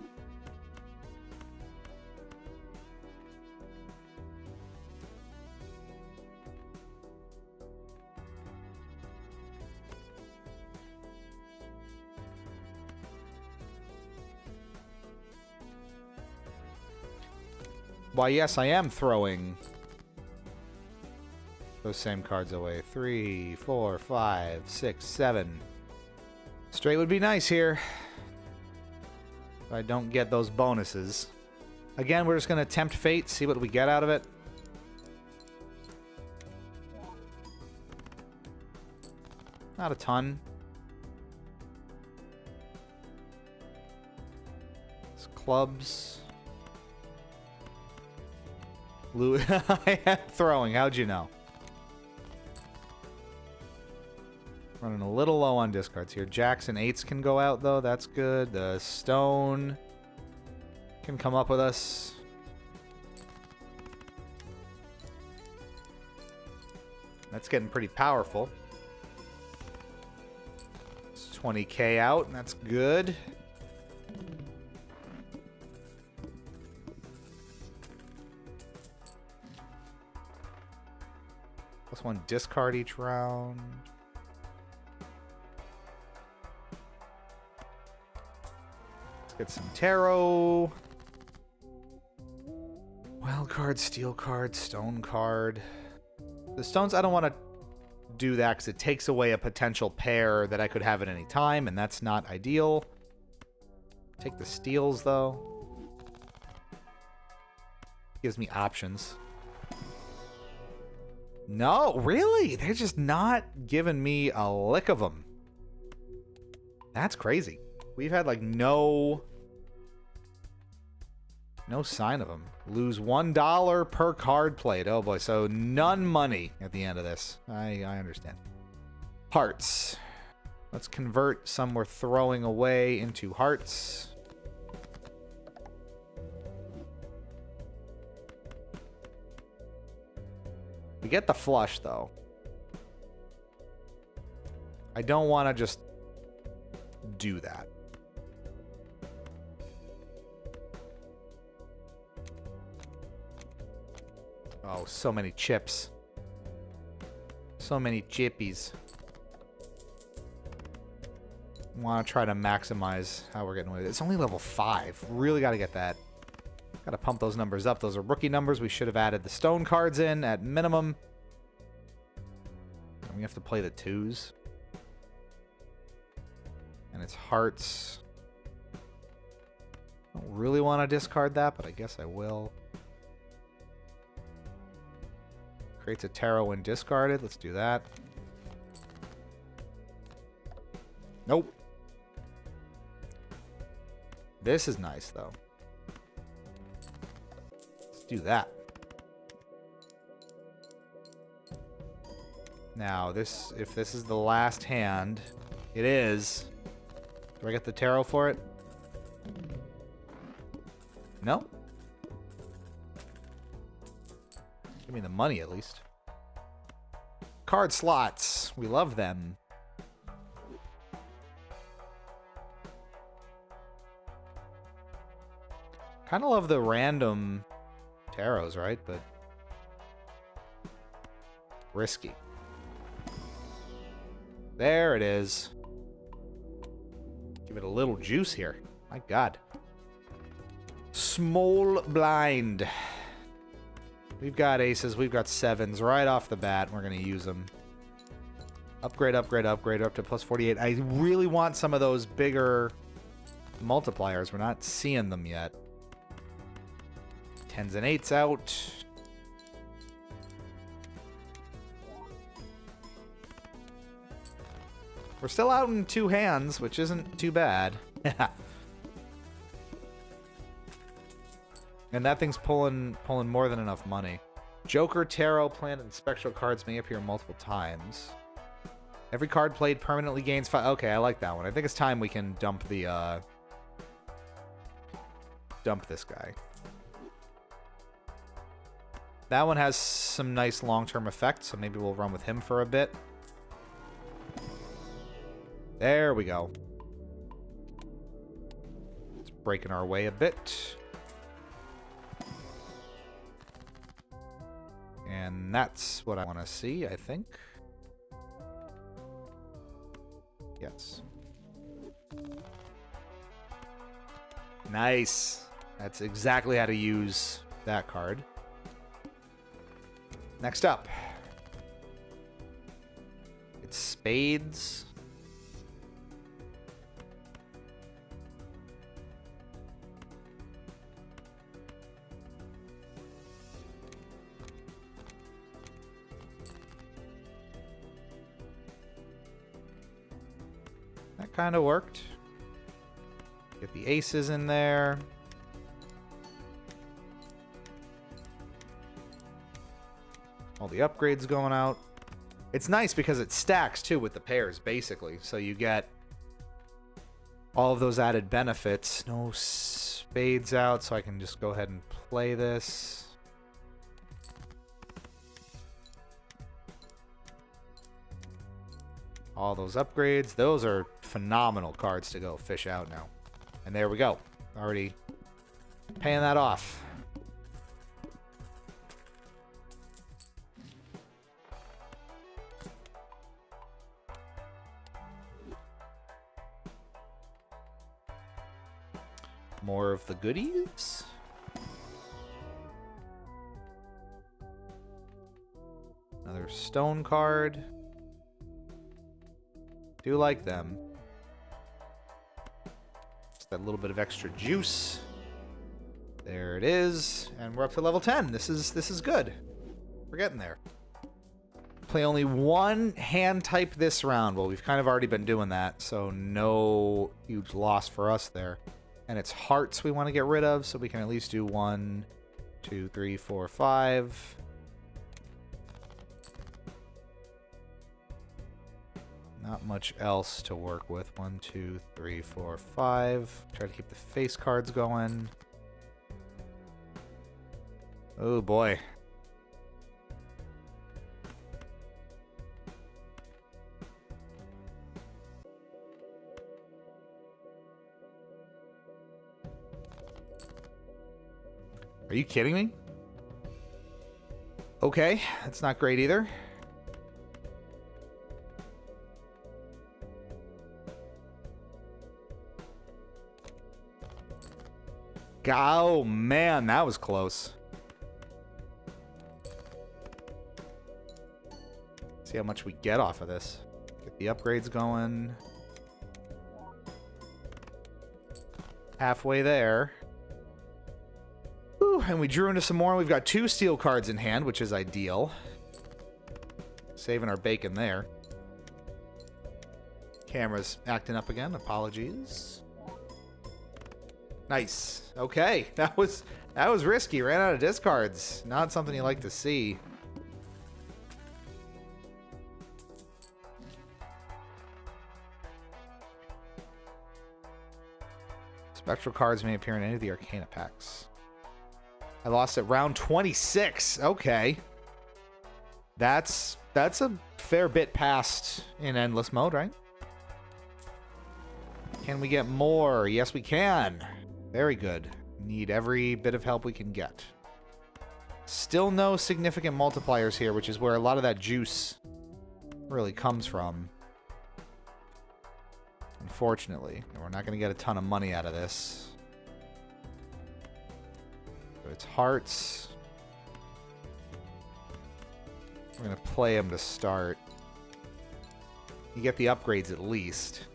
Why, yes, I am throwing those same cards away. 3, 4, 5, 6, 7. Straight would be nice here. If I don't get those bonuses. Again, we're just going to tempt fate, see what we get out of it. Not a ton. It's clubs. I am throwing. How'd you know? Running a little low on discards here. Jacks and 8s can go out, though. That's good. The stone can come up with us. That's getting pretty powerful. It's 20k out, and that's good. +1 discard each round. Let's get some tarot. Wild card, steel card, stone card. The stones, I don't want to do that because it takes away a potential pair that I could have at any time, and that's not ideal. Take the steels, though. Gives me options. No, really? They're just not giving me a lick of them. That's crazy. We've had, like, no sign of them. Lose $1 per card played. Oh, boy. So none money at the end of this. I understand. Hearts. Let's convert some we're throwing away into hearts. We get the flush, though. I don't want to just do that. Oh, so many chips. So many chippies. Want to try to maximize how we're getting away with it. It's only level 5. Really got to get that. Got to pump those numbers up. Those are rookie numbers. We should have added the stone cards in at minimum. And we have to play the 2s. And it's hearts. I don't really want to discard that, but I guess I will. Creates a tarot when discarded. Let's do that. Nope. This is nice, though. Let's do that. Now, if this is the last hand, it is. Do I get the tarot for it? No? Give me the money, at least. Card slots. We love them. Kind of love the random tarots, right? But risky. There it is. Give it a little juice here. My God. Small blind. We've got aces. We've got 7s right off the bat. We're going to use them. Upgrade, upgrade, upgrade up to plus 48. I really want some of those bigger multipliers. We're not seeing them yet. 10s and 8s out. We're still out in 2 hands, which isn't too bad. And that thing's pulling more than enough money. Joker, Tarot, Plant, and Spectral cards may appear multiple times. Every card played permanently gains 5. Okay, I like that one. I think it's time we can dump the dump this guy. That one has some nice long-term effects, so maybe we'll run with him for a bit. There we go. It's breaking our way a bit. And that's what I want to see, I think. Yes. Nice. That's exactly how to use that card. Next up. It's spades. That kind of worked. Get the aces in there. All the upgrades going out. It's nice because it stacks too with the pairs, basically. So you get all of those added benefits. No spades out, so I can just go ahead and play this. All those upgrades. Those are phenomenal cards to go fish out now. And there we go. Already paying that off. More of the goodies. Another stone card. Do like them. Just that little bit of extra juice. There it is, and we're up to level 10. This is good. We're getting there. Play only one hand type this round. Well, we've kind of already been doing that, so no huge loss for us there. And it's hearts we want to get rid of, so we can at least do 1, 2, 3, 4, 5. Not much else to work with. 1, 2, 3, 4, 5. Try to keep the face cards going. Oh boy. Are you kidding me? Okay, that's not great either. Oh man, that was close. See how much we get off of this. Get the upgrades going. Halfway there. Whew, and we drew into some more. We've got 2 steel cards in hand, which is ideal. Saving our bacon there. Camera's acting up again. Apologies. Nice. Okay, that was risky. Ran out of discards. Not something you like to see. Spectral cards may appear in any of the Arcana packs. I lost at round 26. Okay. That's a fair bit past in endless mode, right? Can we get more? Yes, we can. Very good. Need every bit of help we can get. Still no significant multipliers here, which is where a lot of that juice really comes from. Unfortunately. We're not going to get a ton of money out of this. So it's hearts. We're going to play them to start. You get the upgrades at least.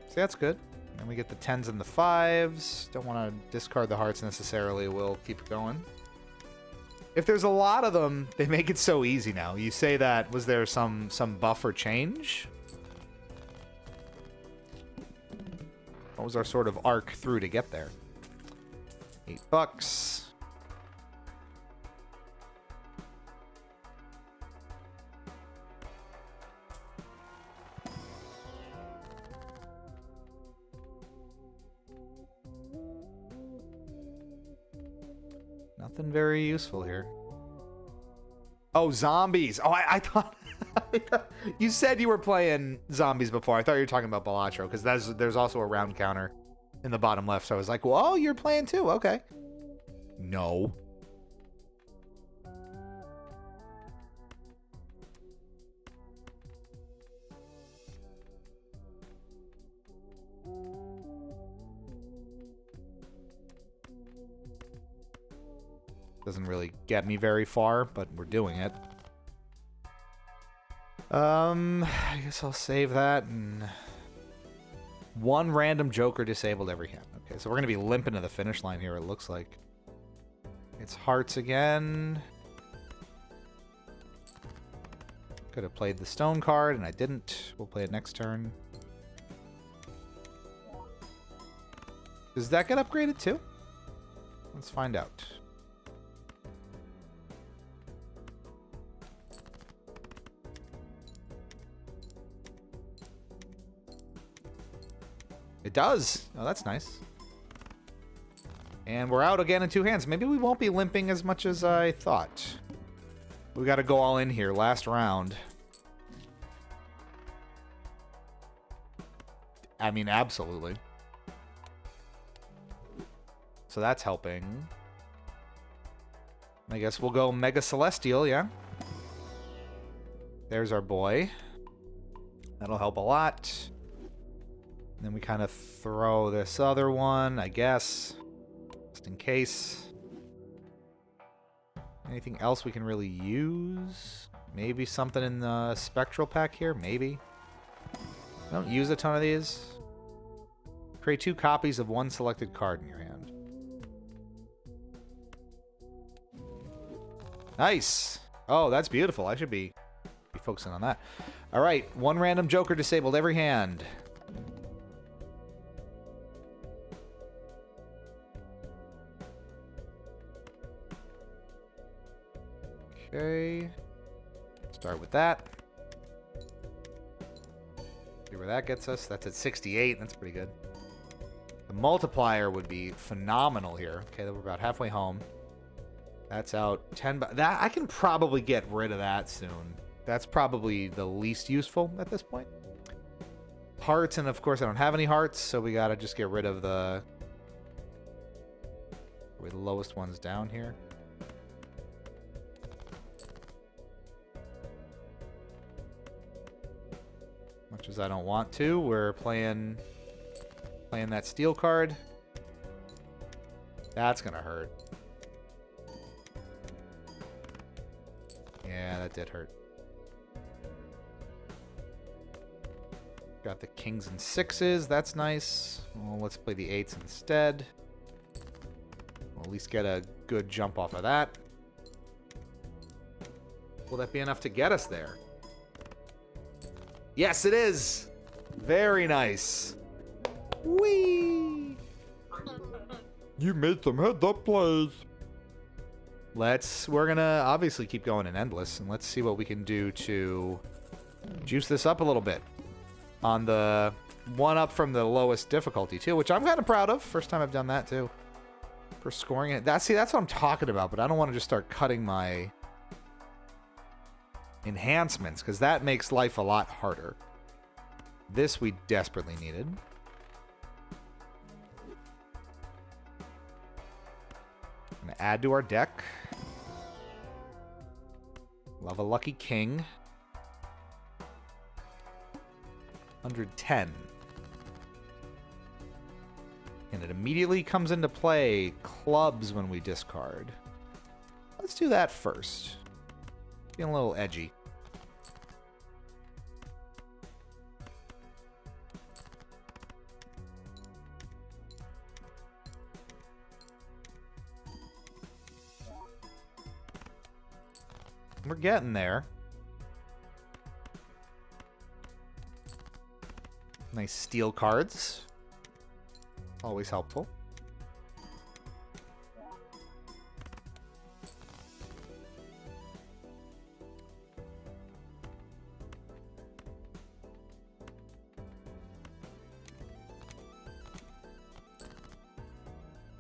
See, that's good. And we get the 10s and the 5s. Don't want to discard the hearts necessarily. We'll keep it going. If there's a lot of them, they make it so easy now. You say that, was there some buff or change? What was our sort of arc through to get there? $8. Nothing very useful here. Oh, zombies. Oh, I thought... you said you were playing zombies before. I thought you were talking about Balatro, because there's also a round counter in the bottom left. So I was like, well, oh, you're playing too. Okay. No. Doesn't really get me very far, but we're doing it. I guess I'll save that. And 1 random joker disabled every hand. Okay, so we're going to be limping to the finish line here, it looks like. It's hearts again. Could have played the stone card, and I didn't. We'll play it next turn. Does that get upgraded too? Let's find out. It does. Oh, that's nice. And we're out again in 2 hands. Maybe we won't be limping as much as I thought. We got to go all in here. Last round. I mean, absolutely. So that's helping. I guess we'll go Mega Celestial, yeah? There's our boy. That'll help a lot. Then we kind of throw this other one, I guess, just in case. Anything else we can really use? Maybe something in the spectral pack here? Maybe. Don't use a ton of these. Create 2 copies of 1 selected card in your hand. Nice! Oh, that's beautiful. I should be focusing on that. All right, 1 random joker disabled every hand. Okay. Start with that. See where that gets us. That's at 68. That's pretty good. The multiplier would be phenomenal here. Okay, then we're about halfway home. That's out 10. That I can probably get rid of that soon. That's probably the least useful at this point. Hearts, and of course I don't have any hearts, so we gotta just get rid of the lowest ones down here. Much as I don't want to, we're playing that steel card. That's gonna hurt. Yeah, that did hurt. Got the kings and sixes. That's nice. Well, let's play the eights instead. We'll at least get a good jump off of that. Will that be enough to get us there? Yes, it is. Very nice. Whee! You made some heads-up plays. We're gonna obviously keep going in endless, and let's see what we can do to juice this up a little bit. On the one up from the lowest difficulty too, which I'm kind of proud of. First time I've done that too. For scoring it. That's what I'm talking about, but I don't want to just start cutting my enhancements, because that makes life a lot harder. This we desperately needed. Gonna add to our deck. Love a lucky king. 110. And it immediately comes into play. Clubs when we discard. Let's do that first. Feeling a little edgy. We're getting there. Nice steel cards. Always helpful.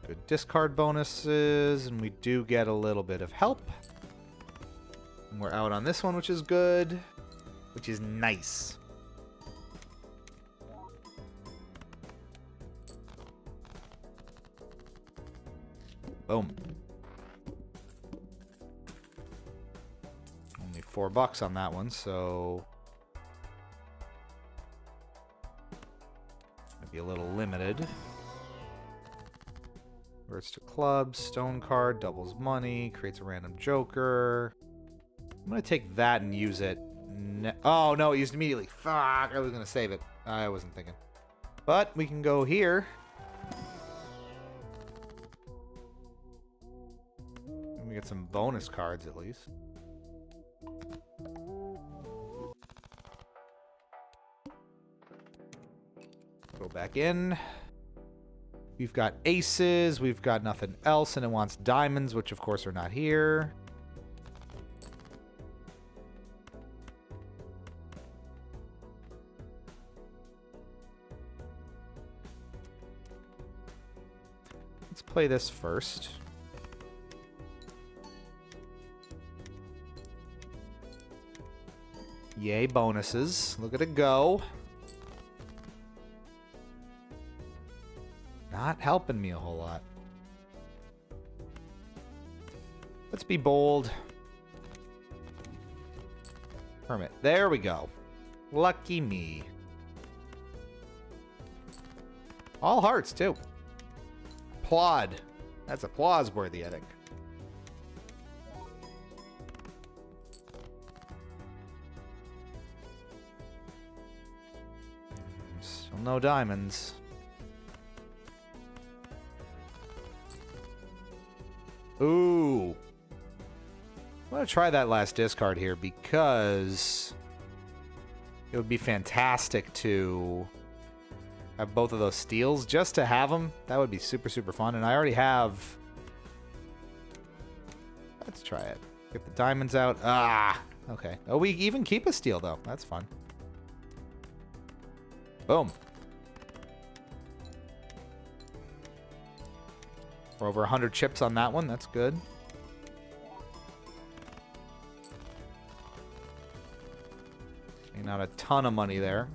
Good discard bonuses, and we do get a little bit of help. And we're out on this one, which is good. Which is nice. Boom. Only $4 on that one, so maybe a little limited. Reverts to clubs, stone card, doubles money, creates a random joker. I'm gonna take that and use it. Oh no, it used immediately. Fuck, I was gonna save it. I wasn't thinking. But we can go here. We get some bonus cards at least. Go back in. We've got aces, we've got nothing else, and it wants diamonds, which of course are not here. Let's play this first. Yay, bonuses. Look at it go. Not helping me a whole lot. Let's be bold. Hermit. There we go. Lucky me. All hearts, too. Applaud. That's applause-worthy, I think. Still no diamonds. Ooh. I'm going to try that last discard here because it would be fantastic to have both of those steals. Just to have them, that would be super, super fun. And I already have... Let's try it. Get the diamonds out. Ah, okay. Oh, we even keep a steel, though. That's fun. Boom. We're over 100 chips on that one. That's good. Not a ton of money there.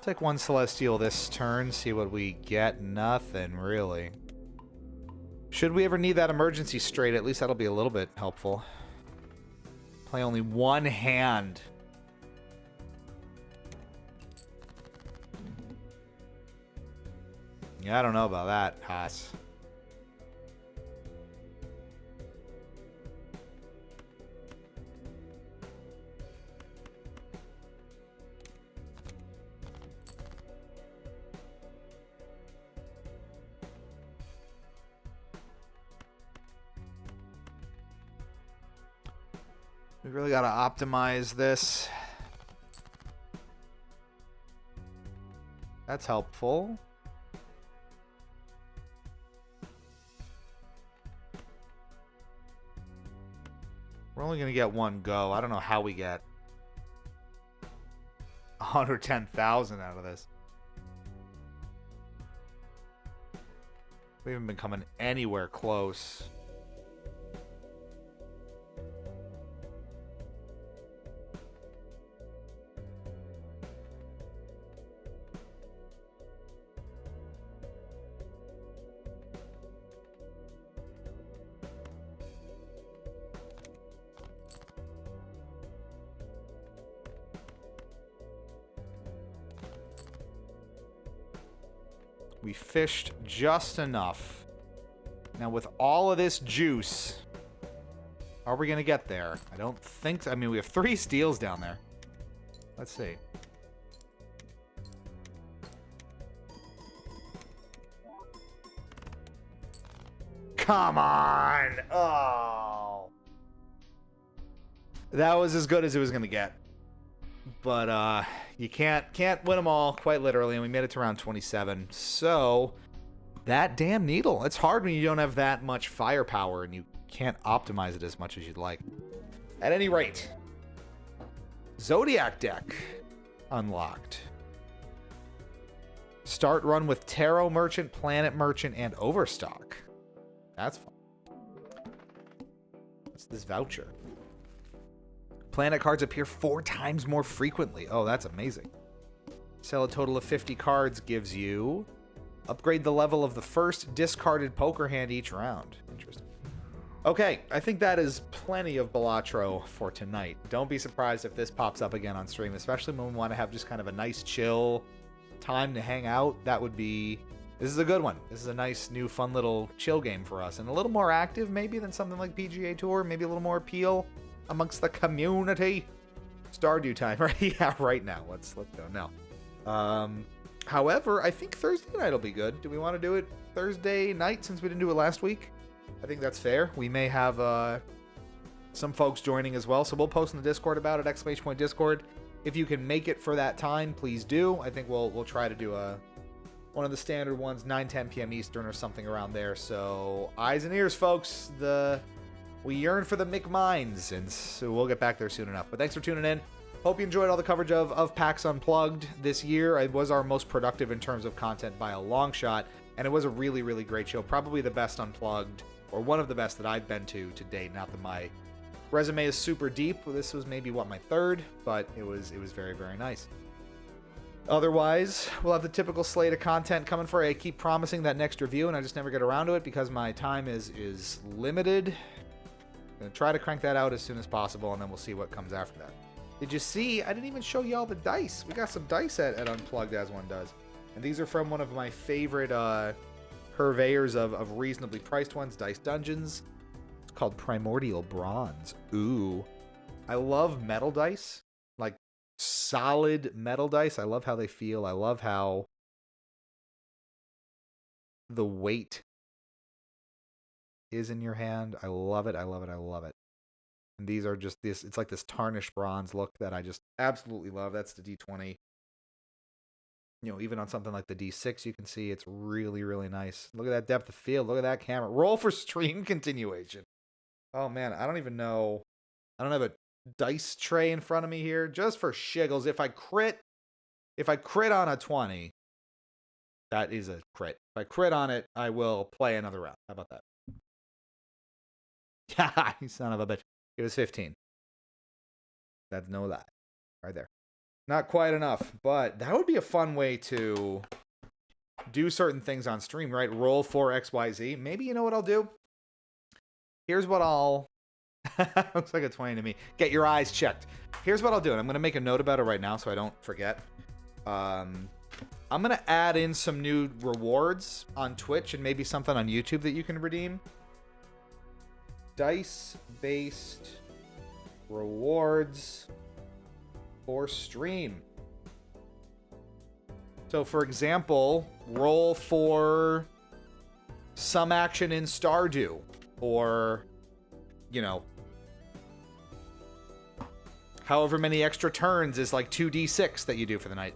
Take one Celestial this turn, see what we get. Nothing, really. Should we ever need that emergency straight, at least that'll be a little bit helpful. Play only one hand. Yeah, I don't know about that, Haas. We really got to optimize this. That's helpful. We're only going to get one go. I don't know how we get 110,000 out of this. We haven't been coming anywhere close. We fished just enough. Now with all of this juice, are we going to get there? I don't think so. I mean, we have 3 steals down there. Let's see. Come on! Oh. That was as good as it was going to get. But you can't win them all, quite literally, and we made it to round 27. So that damn needle. It's hard when you don't have that much firepower and you can't optimize it as much as you'd like. At any rate, Zodiac deck unlocked. Start run with Tarot Merchant, Planet Merchant, and Overstock. That's fun. What's this voucher? Planet cards appear 4 times more frequently. Oh, that's amazing. Sell a total of 50 cards gives you... Upgrade the level of the first discarded poker hand each round. Interesting. Okay, I think that is plenty of Balatro for tonight. Don't be surprised if this pops up again on stream, especially when we want to have just kind of a nice chill time to hang out. That would be... This is a good one. This is a nice, new, fun little chill game for us. And a little more active, maybe, than something like PGA Tour. Maybe a little more appeal amongst the community. Stardew time, right? Yeah, right now. Let's go now. However, I think Thursday night will be good. Do we want to do it Thursday night since we didn't do it last week? I think that's fair. We may have some folks joining as well, so we'll post in the Discord about it, ! Discord. If you can make it for that time, please do. I think we'll try to do one of the standard ones, 9-10 p.m. Eastern or something around there. So eyes and ears, folks. We yearn for the McMinds, and so we'll get back there soon enough. But thanks for tuning in. Hope you enjoyed all the coverage of PAX Unplugged this year. It was our most productive in terms of content by a long shot, and it was a really, really great show. Probably the best Unplugged, or one of the best that I've been to date. Not that my resume is super deep. This was maybe, my 3rd, but it was very, very nice. Otherwise, we'll have the typical slate of content coming for you. I keep promising that next review, and I just never get around to it because my time is limited. I'm going to try to crank that out as soon as possible, and then we'll see what comes after that. Did you see? I didn't even show y'all the dice. We got some dice at Unplugged, as one does. And these are from one of my favorite purveyors of reasonably priced ones, Dice Dungeons. It's called Primordial Bronze. Ooh. I love metal dice. Like, solid metal dice. I love how they feel. I love how the weight is in your hand. I love it. I love it. I love it. And these are just this, it's like this tarnished bronze look that I just absolutely love. That's the D20. You know, even on something like the D6, you can see it's really, really nice. Look at that depth of field. Look at that camera. Roll for stream continuation. Oh, man, I don't even know. I don't have a dice tray in front of me here. Just for shiggles, if I crit on a 20, that is a crit. If I crit on it, I will play another round. How about that? Yeah, you son of a bitch. It was 15. That's no lie. Right there. Not quite enough, but that would be a fun way to do certain things on stream, right? Roll for XYZ. Maybe you know what I'll do? Here's what I'll... Looks like a 20 to me. Get your eyes checked. Here's what I'll do, and I'm going to make a note about it right now so I don't forget. I'm going to add in some new rewards on Twitch and maybe something on YouTube that you can redeem. Dice-based rewards for stream. So, for example, roll for some action in Stardew, or, you know, however many extra turns is like 2d6 that you do for the night.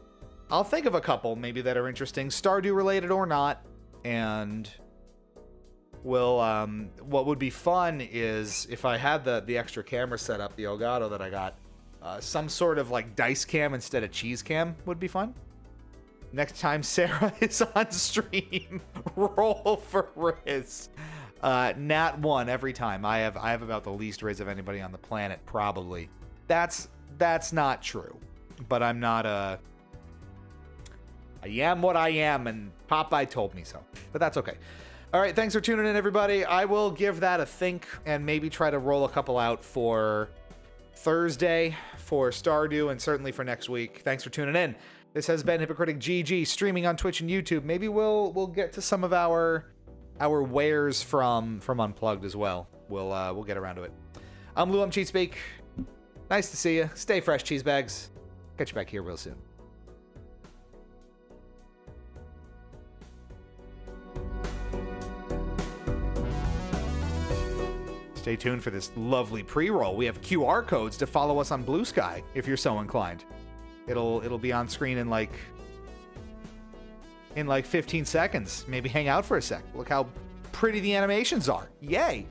I'll think of a couple maybe that are interesting, Stardew related or not, and we'll, what would be fun is if I had the extra camera set up, the Elgato that I got, some sort of like dice cam instead of cheese cam would be fun. Next time Sarah is on stream, roll for Riz. Nat 1 every time. I have about the least Riz of anybody on the planet, probably. That's not true. But I'm not I am what I am, and Popeye told me so. But that's okay. All right, thanks for tuning in, everybody. I will give that a think and maybe try to roll a couple out for Thursday, for Stardew, and certainly for next week. Thanks for tuning in. This has been Hypocritic GG, streaming on Twitch and YouTube. Maybe we'll get to some of our wares from Unplugged as well. We'll get around to it. I'm Lou, I'm Cheatspeak. Nice to see you. Stay fresh, cheese bags. Catch you back here real soon. Stay tuned for this lovely pre-roll. We have QR codes to follow us on Blue Sky if you're so inclined. It'll be on screen in like 15 seconds. Maybe hang out for a sec. Look how pretty the animations are. Yay!